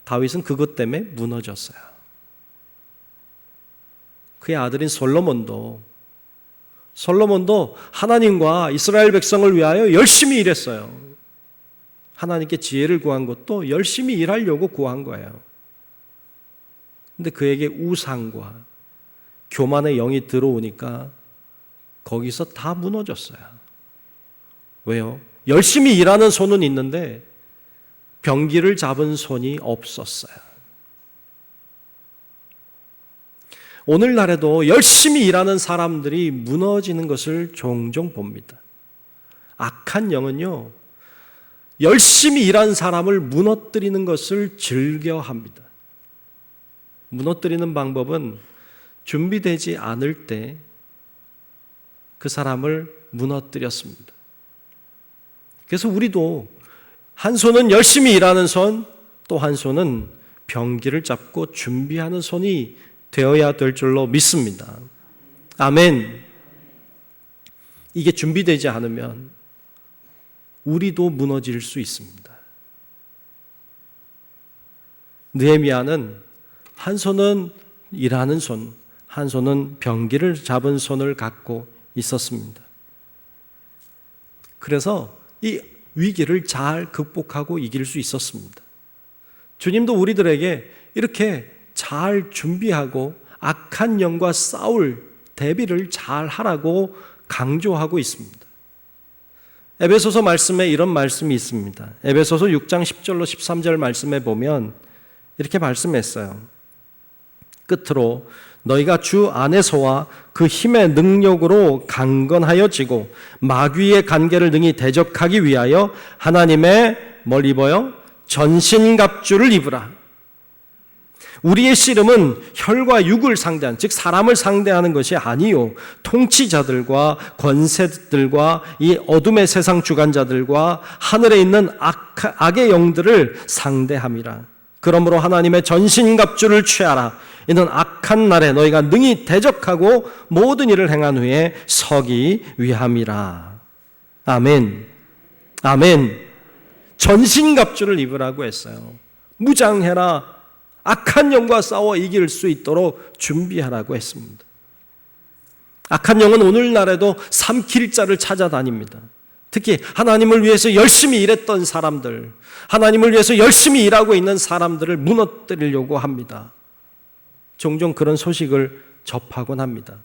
다윗은 그것 때문에 무너졌어요. 그의 아들인 솔로몬도 하나님과 이스라엘 백성을 위하여 열심히 일했어요. 하나님께 지혜를 구한 것도 열심히 일하려고 구한 거예요. 근데 그에게 우상과 교만의 영이 들어오니까 거기서 다 무너졌어요. 왜요? 열심히 일하는 손은 있는데 병기를 잡은 손이 없었어요. 오늘날에도 열심히 일하는 사람들이 무너지는 것을 종종 봅니다. 악한 영은요, 열심히 일한 사람을 무너뜨리는 것을 즐겨합니다. 무너뜨리는 방법은 준비되지 않을 때 그 사람을 무너뜨렸습니다. 그래서 우리도 한 손은 열심히 일하는 손, 또 한 손은 병기를 잡고 준비하는 손이 되어야 될 줄로 믿습니다. 아멘. 이게 준비되지 않으면 우리도 무너질 수 있습니다. 느헤미야는 한 손은 일하는 손, 한 손은 병기를 잡은 손을 갖고 있었습니다. 그래서 이 위기를 잘 극복하고 이길 수 있었습니다. 주님도 우리들에게 이렇게 잘 준비하고 악한 영과 싸울 대비를 잘 하라고 강조하고 있습니다. 에베소서 말씀에 이런 말씀이 있습니다. 에베소서 6장 10절로 13절 말씀에 보면 이렇게 말씀했어요. 끝으로 너희가 주 안에서와 그 힘의 능력으로 강건하여지고 마귀의 간계를 능히 대적하기 위하여 하나님의 뭘 입어요? 전신갑주를 입으라. 우리의 씨름은 혈과 육을 상대한, 즉 사람을 상대하는 것이 아니요 통치자들과 권세들과 이 어둠의 세상 주관자들과 하늘에 있는 악의 영들을 상대함이라. 그러므로 하나님의 전신갑주를 취하라. 이는 악한 날에 너희가 능히 대적하고 모든 일을 행한 후에 서기 위함이라. 아멘. 아멘. 전신갑주를 입으라고 했어요. 무장해라. 악한 영과 싸워 이길 수 있도록 준비하라고 했습니다. 악한 영은 오늘날에도 삼킬 자를 찾아다닙니다. 특히 하나님을 위해서 열심히 일했던 사람들, 하나님을 위해서 열심히 일하고 있는 사람들을 무너뜨리려고 합니다. 종종 그런 소식을 접하곤 합니다.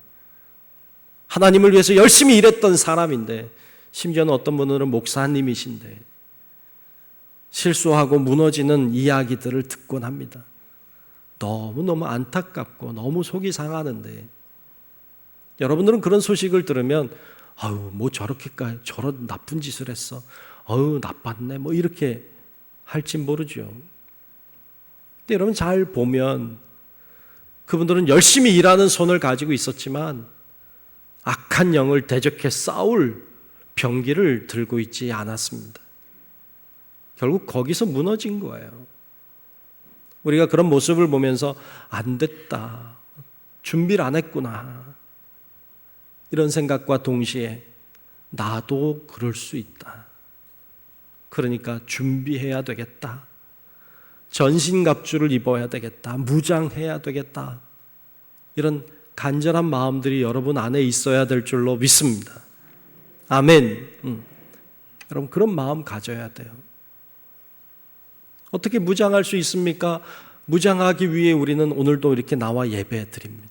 하나님을 위해서 열심히 일했던 사람인데, 심지어는 어떤 분들은 목사님이신데 실수하고 무너지는 이야기들을 듣곤 합니다. 너무너무 안타깝고 너무 속이 상하는데, 여러분들은 그런 소식을 들으면 아유 뭐 저렇게까지 저런 나쁜 짓을 했어, 아유 나빴네, 뭐 이렇게 할지 모르죠. 근데 여러분 잘 보면 그분들은 열심히 일하는 손을 가지고 있었지만 악한 영을 대적해 싸울 병기를 들고 있지 않았습니다. 결국 거기서 무너진 거예요. 우리가 그런 모습을 보면서 안 됐다, 준비를 안 했구나, 이런 생각과 동시에 나도 그럴 수 있다, 그러니까 준비해야 되겠다, 전신갑주를 입어야 되겠다, 무장해야 되겠다, 이런 간절한 마음들이 여러분 안에 있어야 될 줄로 믿습니다. 아멘. 여러분 그런 마음 가져야 돼요. 어떻게 무장할 수 있습니까? 무장하기 위해 우리는 오늘도 이렇게 나와 예배 드립니다.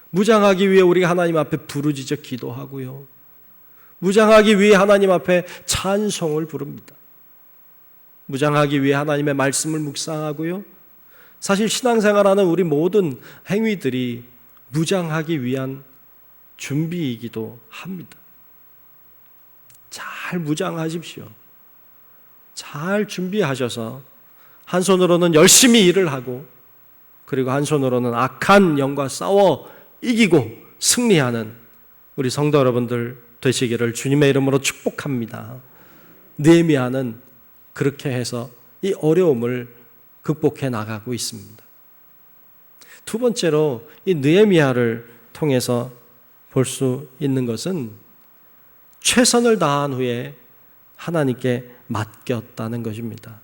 무장하기 위해 우리가 하나님 앞에 부르짖어 기도하고요, 무장하기 위해 하나님 앞에 찬송을 부릅니다. 무장하기 위해 하나님의 말씀을 묵상하고요, 사실 신앙생활하는 우리 모든 행위들이 무장하기 위한 준비이기도 합니다. 잘 무장하십시오. 잘 준비하셔서 한 손으로는 열심히 일을 하고, 그리고 한 손으로는 악한 영과 싸워 이기고 승리하는 우리 성도 여러분들 되시기를 주님의 이름으로 축복합니다. 느헤미야는 그렇게 해서 이 어려움을 극복해 나가고 있습니다. 두 번째로 이 느헤미야를 통해서 볼 수 있는 것은 최선을 다한 후에 하나님께 맡겼다는 것입니다.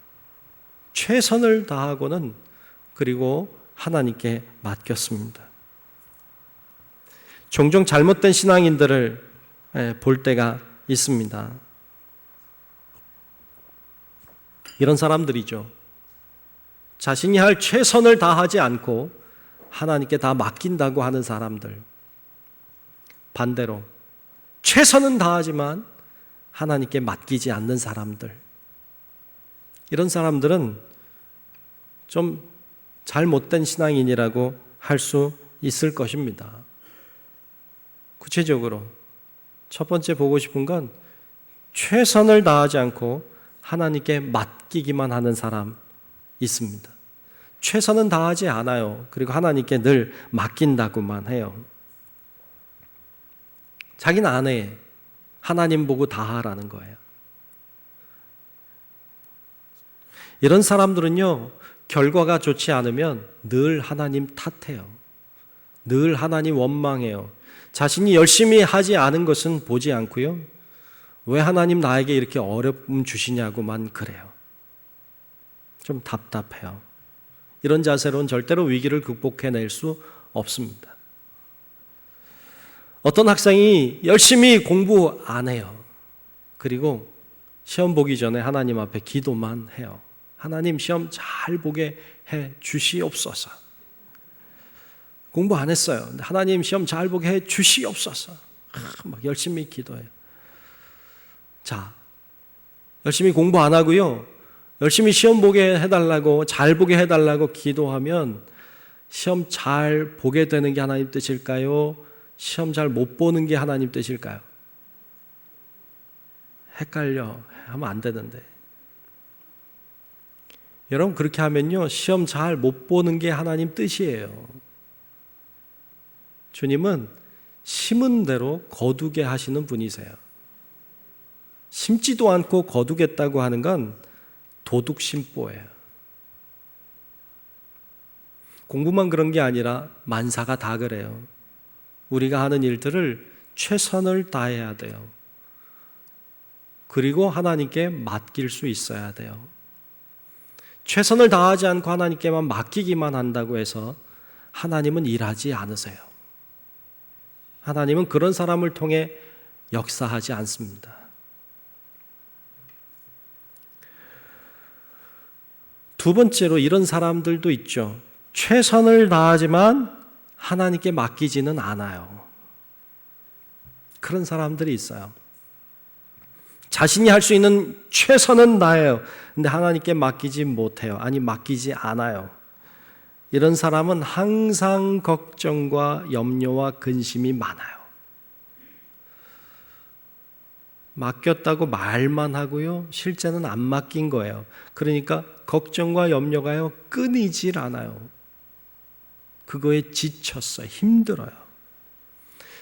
최선을 다하고는 그리고 하나님께 맡겼습니다. 종종 잘못된 신앙인들을 볼 때가 있습니다. 이런 사람들이죠. 자신이 할 최선을 다하지 않고 하나님께 다 맡긴다고 하는 사람들. 반대로 최선은 다하지만 하나님께 맡기지 않는 사람들, 이런 사람들은 좀 잘못된 신앙인이라고 할 수 있을 것입니다. 구체적으로 첫 번째 보고 싶은 건 최선을 다하지 않고 하나님께 맡기기만 하는 사람 있습니다. 최선은 다하지 않아요. 그리고 하나님께 늘 맡긴다고만 해요. 자기는 안 해. 하나님 보고 다 하라는 거예요. 이런 사람들은요, 결과가 좋지 않으면 늘 하나님 탓해요. 늘 하나님 원망해요. 자신이 열심히 하지 않은 것은 보지 않고요. 왜 하나님 나에게 이렇게 어려움 주시냐고만 그래요. 좀 답답해요. 이런 자세로는 절대로 위기를 극복해낼 수 없습니다. 어떤 학생이 열심히 공부 안 해요. 그리고 시험 보기 전에 하나님 앞에 기도만 해요. 하나님 시험 잘 보게 해 주시옵소서. 공부 안 했어요. 근데 하나님 시험 잘 보게 해 주시옵소서. 막 열심히 기도해요. 자, 열심히 공부 안 하고요. 열심히 시험 보게 해달라고, 잘 보게 해달라고 기도하면 시험 잘 보게 되는 게 하나님 뜻일까요? 시험 잘 못 보는 게 하나님 뜻일까요? 헷갈려 하면 안 되는데. 여러분, 그렇게 하면요, 시험 잘 못 보는 게 하나님 뜻이에요. 주님은 심은 대로 거두게 하시는 분이세요. 심지도 않고 거두겠다고 하는 건 도둑심보예요. 공부만 그런 게 아니라 만사가 다 그래요. 우리가 하는 일들을 최선을 다해야 돼요. 그리고 하나님께 맡길 수 있어야 돼요. 최선을 다하지 않고 하나님께만 맡기기만 한다고 해서 하나님은 일하지 않으세요. 하나님은 그런 사람을 통해 역사하지 않습니다. 두 번째로 이런 사람들도 있죠. 최선을 다하지만 하나님께 맡기지는 않아요. 그런 사람들이 있어요. 자신이 할 수 있는 최선은 다해요. 근데 하나님께 맡기지 못해요. 아니, 맡기지 않아요. 이런 사람은 항상 걱정과 염려와 근심이 많아요. 맡겼다고 말만 하고요, 실제는 안 맡긴 거예요. 그러니까 걱정과 염려가요, 끊이질 않아요. 그거에 지쳤어요. 힘들어요.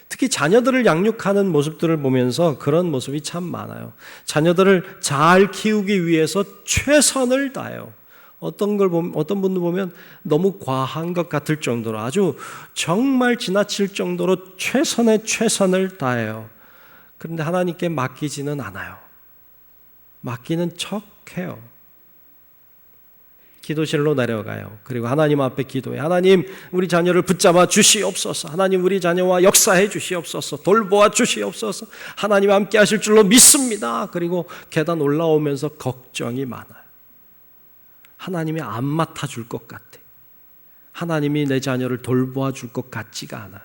특히 자녀들을 양육하는 모습들을 보면서 그런 모습이 참 많아요. 자녀들을 잘 키우기 위해서 최선을 다해요. 어떤 분들 보면 너무 과한 것 같을 정도로, 아주 정말 지나칠 정도로 최선의 최선을 다해요. 그런데 하나님께 맡기지는 않아요. 맡기는 척해요. 기도실로 내려가요. 그리고 하나님 앞에 기도해. 하나님, 우리 자녀를 붙잡아 주시옵소서. 하나님, 우리 자녀와 역사해 주시옵소서. 돌보아 주시옵소서. 하나님 함께 하실 줄로 믿습니다. 그리고 계단 올라오면서 걱정이 많아요. 하나님이 안 맡아줄 것 같아. 하나님이 내 자녀를 돌보아 줄 것 같지가 않아.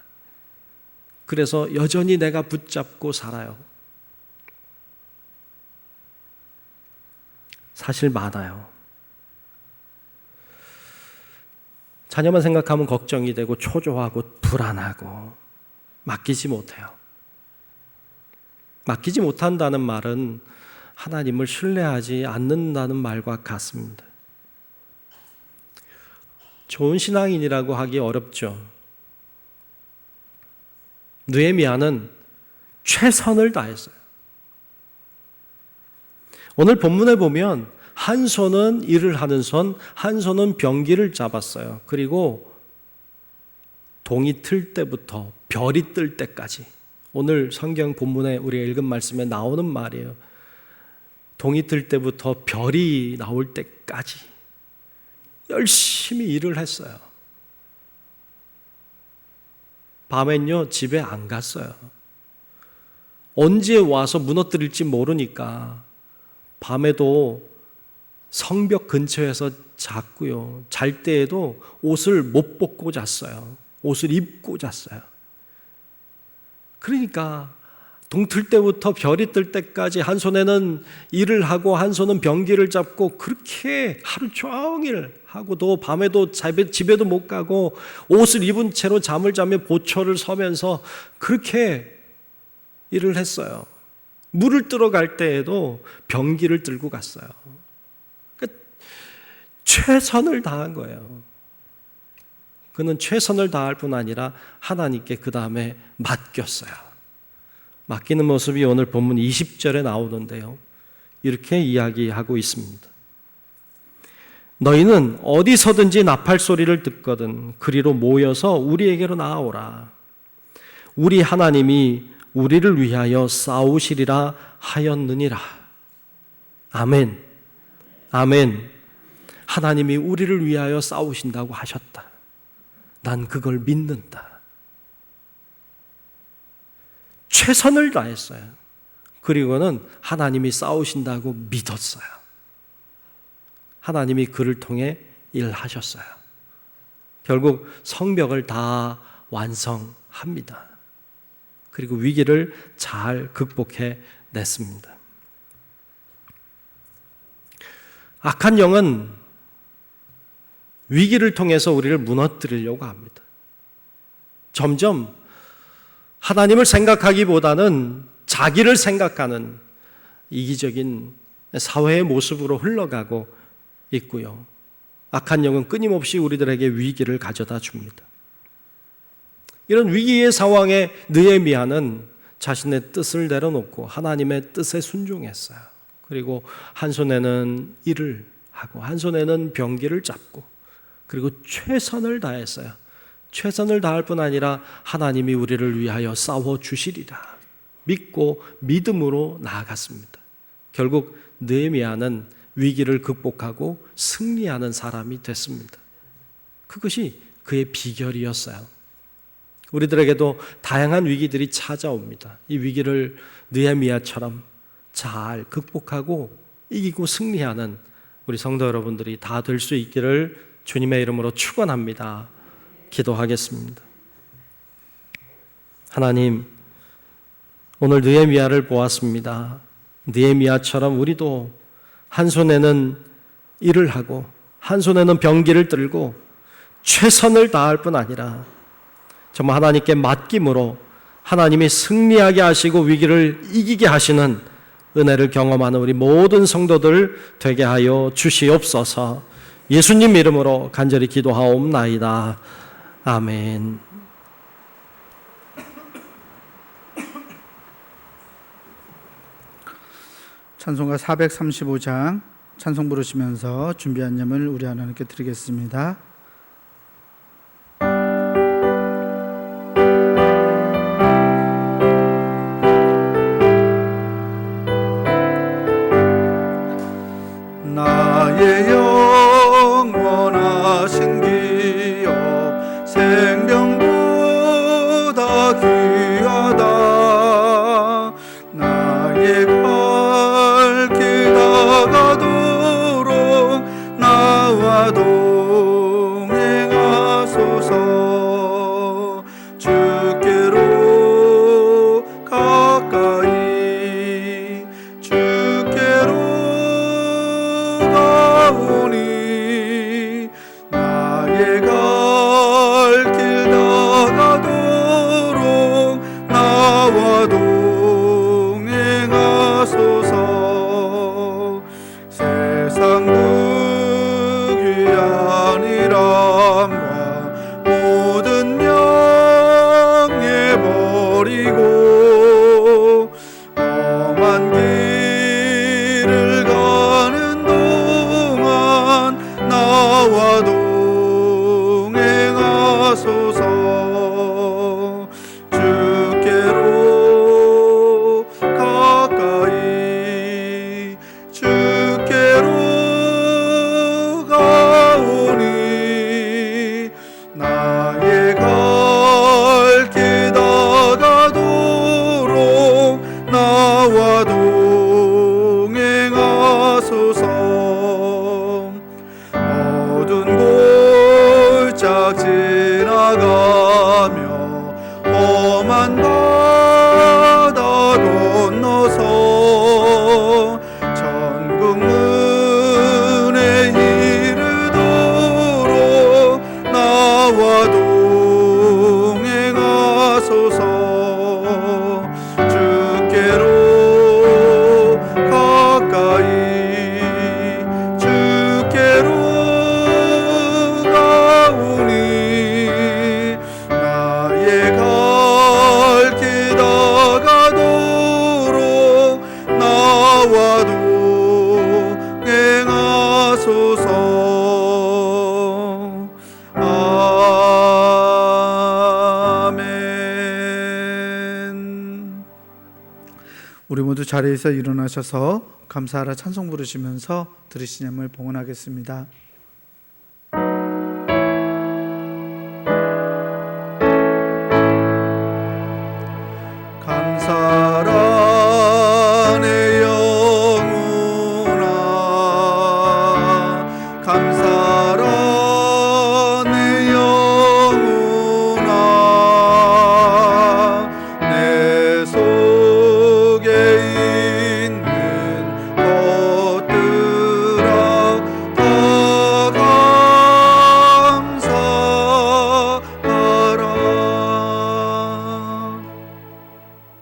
그래서 여전히 내가 붙잡고 살아요. 사실 많아요. 자녀만 생각하면 걱정이 되고 초조하고 불안하고 맡기지 못해요. 맡기지 못한다는 말은 하나님을 신뢰하지 않는다는 말과 같습니다. 좋은 신앙인이라고 하기 어렵죠. 느헤미야는 최선을 다했어요. 오늘 본문에 보면 한 손은 일을 하는 손, 한 손은 병기를 잡았어요. 그리고 동이 틀 때부터 별이 뜰 때까지, 오늘 성경 본문에 우리가 읽은 말씀에 나오는 말이에요. 동이 뜰 때부터 별이 나올 때까지 열심히 일을 했어요. 밤엔요, 집에 안 갔어요. 언제 와서 무너뜨릴지 모르니까 밤에도 성벽 근처에서 잤고요. 잘 때에도 옷을 못 벗고 잤어요. 옷을 입고 잤어요. 그러니까 동틀 때부터 별이 뜰 때까지 한 손에는 일을 하고 한 손은 병기를 잡고 그렇게 하루 종일 하고도 밤에도 집에도 못 가고 옷을 입은 채로 잠을 자며 보초를 서면서 그렇게 일을 했어요. 물을 뜨러 갈 때에도 병기를 들고 갔어요. 그러니까 최선을 다한 거예요. 그는 최선을 다할 뿐 아니라 하나님께 그 다음에 맡겼어요. 맡기는 모습이 오늘 본문 20절에 나오는데요. 이렇게 이야기하고 있습니다. 너희는 어디서든지 나팔 소리를 듣거든 그리로 모여서 우리에게로 나아오라. 우리 하나님이 우리를 위하여 싸우시리라 하였느니라. 아멘. 아멘. 하나님이 우리를 위하여 싸우신다고 하셨다. 난 그걸 믿는다. 최선을 다했어요. 그리고는 하나님이 싸우신다고 믿었어요. 하나님이 그를 통해 일하셨어요. 결국 성벽을 다 완성합니다. 그리고 위기를 잘 극복해 냈습니다. 악한 영은 위기를 통해서 우리를 무너뜨리려고 합니다. 점점 하나님을 생각하기보다는 자기를 생각하는 이기적인 사회의 모습으로 흘러가고 있고요. 악한 영은 끊임없이 우리들에게 위기를 가져다 줍니다. 이런 위기의 상황에 느헤미야는 자신의 뜻을 내려놓고 하나님의 뜻에 순종했어요. 그리고 한 손에는 일을 하고 한 손에는 병기를 잡고 그리고 최선을 다했어요. 최선을 다할 뿐 아니라 하나님이 우리를 위하여 싸워주시리라 믿고 믿음으로 나아갔습니다. 결국 느헤미야는 위기를 극복하고 승리하는 사람이 됐습니다. 그것이 그의 비결이었어요. 우리들에게도 다양한 위기들이 찾아옵니다. 이 위기를 느헤미야처럼 잘 극복하고 이기고 승리하는 우리 성도 여러분들이 다 될 수 있기를 주님의 이름으로 축원합니다. 기도하겠습니다. 하나님, 오늘 느헤미야를 보았습니다. 느헤미야처럼 우리도 한 손에는 일을 하고 한 손에는 병기를 들고 최선을 다할 뿐 아니라 정말 하나님께 맡김으로 하나님이 승리하게 하시고 위기를 이기게 하시는 은혜를 경험하는 우리 모든 성도들 되게 하여 주시옵소서. 예수님 이름으로 간절히 기도하옵나이다. 아멘. 찬송가 435장 찬송 부르시면서 준비한 예물 우리 하나님께 드리겠습니다. 나의 영원하신 기업 생명보다 귀하다. 나의 갈 길 다가도록 나와 동행하소서. 주께로 가까이 주께로 가오니 나의 갈 길 다가도록 나와 동행하소서. 세상 부귀한 일함과 모든 명예 버리고 험한 길을 가는 동안 나와 동행하소서. 주께로 가까이 주께로 가오니 나의 갈 길 다가도록 나와 동행하소서. 우리 모두 자리에서 일어나셔서 감사하라 찬송 부르시면서 들으신 예물 봉헌하겠습니다. 감사라 내 영혼아, 감사라 내 영혼아, 내 속에 있는 것들아 다 감사하라.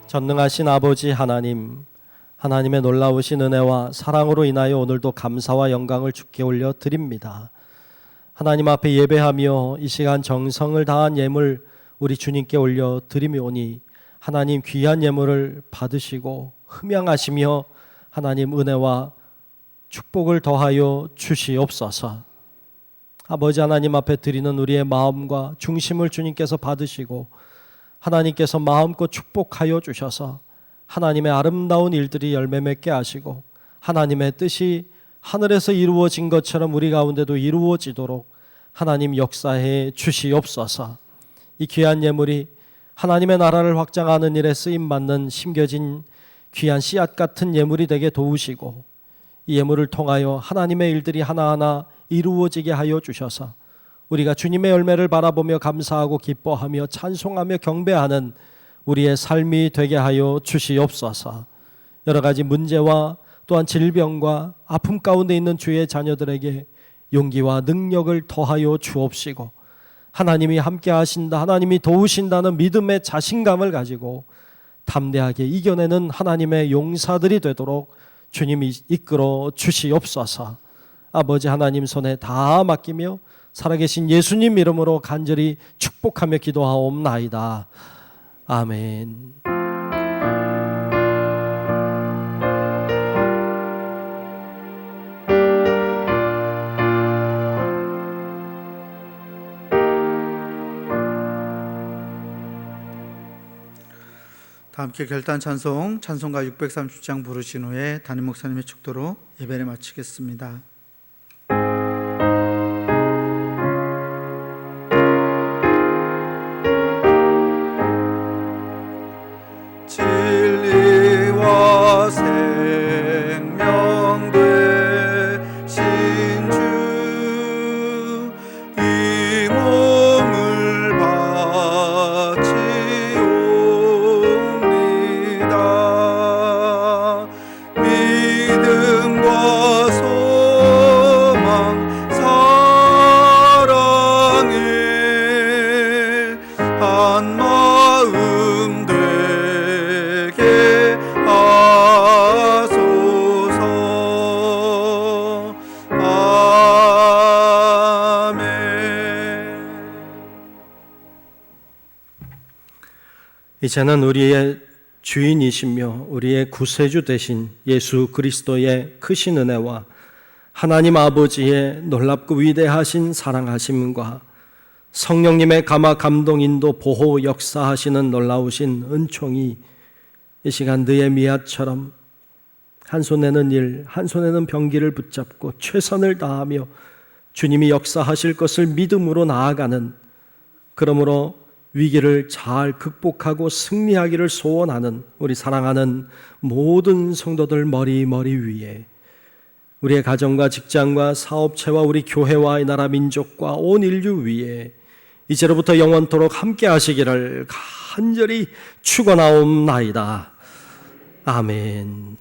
전능하신 아버지 하나님, 하나님의 놀라우신 은혜와 사랑으로 인하여 오늘도 감사와 영광을 주께 올려 드립니다. 하나님 앞에 예배하며 이 시간 정성을 다한 예물 우리 주님께 올려 드리오니 하나님 귀한 예물을 받으시고 흠양하시며 하나님 은혜와 축복을 더하여 주시옵소서. 아버지 하나님 앞에 드리는 우리의 마음과 중심을 주님께서 받으시고 하나님께서 마음껏 축복하여 주셔서 하나님의 아름다운 일들이 열매 맺게 하시고 하나님의 뜻이 하늘에서 이루어진 것처럼 우리 가운데도 이루어지도록 하나님 역사해 주시옵소서. 이 귀한 예물이 하나님의 나라를 확장하는 일에 쓰임받는 심겨진 귀한 씨앗 같은 예물이 되게 도우시고 이 예물을 통하여 하나님의 일들이 하나하나 이루어지게 하여 주셔서 우리가 주님의 열매를 바라보며 감사하고 기뻐하며 찬송하며 경배하는 우리의 삶이 되게 하여 주시옵소서. 여러 가지 문제와 또한 질병과 아픔 가운데 있는 주의 자녀들에게 용기와 능력을 더하여 주옵시고 하나님이 함께 하신다, 하나님이 도우신다는 믿음의 자신감을 가지고 담대하게 이겨내는 하나님의 용사들이 되도록 주님이 이끌어 주시옵소서. 아버지 하나님 손에 다 맡기며 살아계신 예수님 이름으로 간절히 축복하며 기도하옵나이다. 아멘. 다 함께 결단 찬송, 찬송가 630장 부르신 후에 담임 목사님의 축도로 예배를 마치겠습니다. 진리와 생명 되신 주, 이 몸을 바치옵니다. 믿음과 소망 사랑에 한 마음 되게 하소서. 아멘. 이제는 우리의 주인이시며 우리의 구세주 되신 예수 그리스도의 크신 은혜와 하나님 아버지의 놀랍고 위대하신 사랑하심과 성령님의 감화 감동 인도 보호 역사하시는 놀라우신 은총이 이 시간 느헤미야처럼 한 손에는 일, 한 손에는 병기를 붙잡고 최선을 다하며 주님이 역사하실 것을 믿음으로 나아가는, 그러므로 위기를 잘 극복하고 승리하기를 소원하는 우리 사랑하는 모든 성도들 머리 위에, 우리의 가정과 직장과 사업체와 우리 교회와 이 나라 민족과 온 인류 위에 이제로부터 영원토록 함께 하시기를 간절히 축원하옵나이다. 아멘.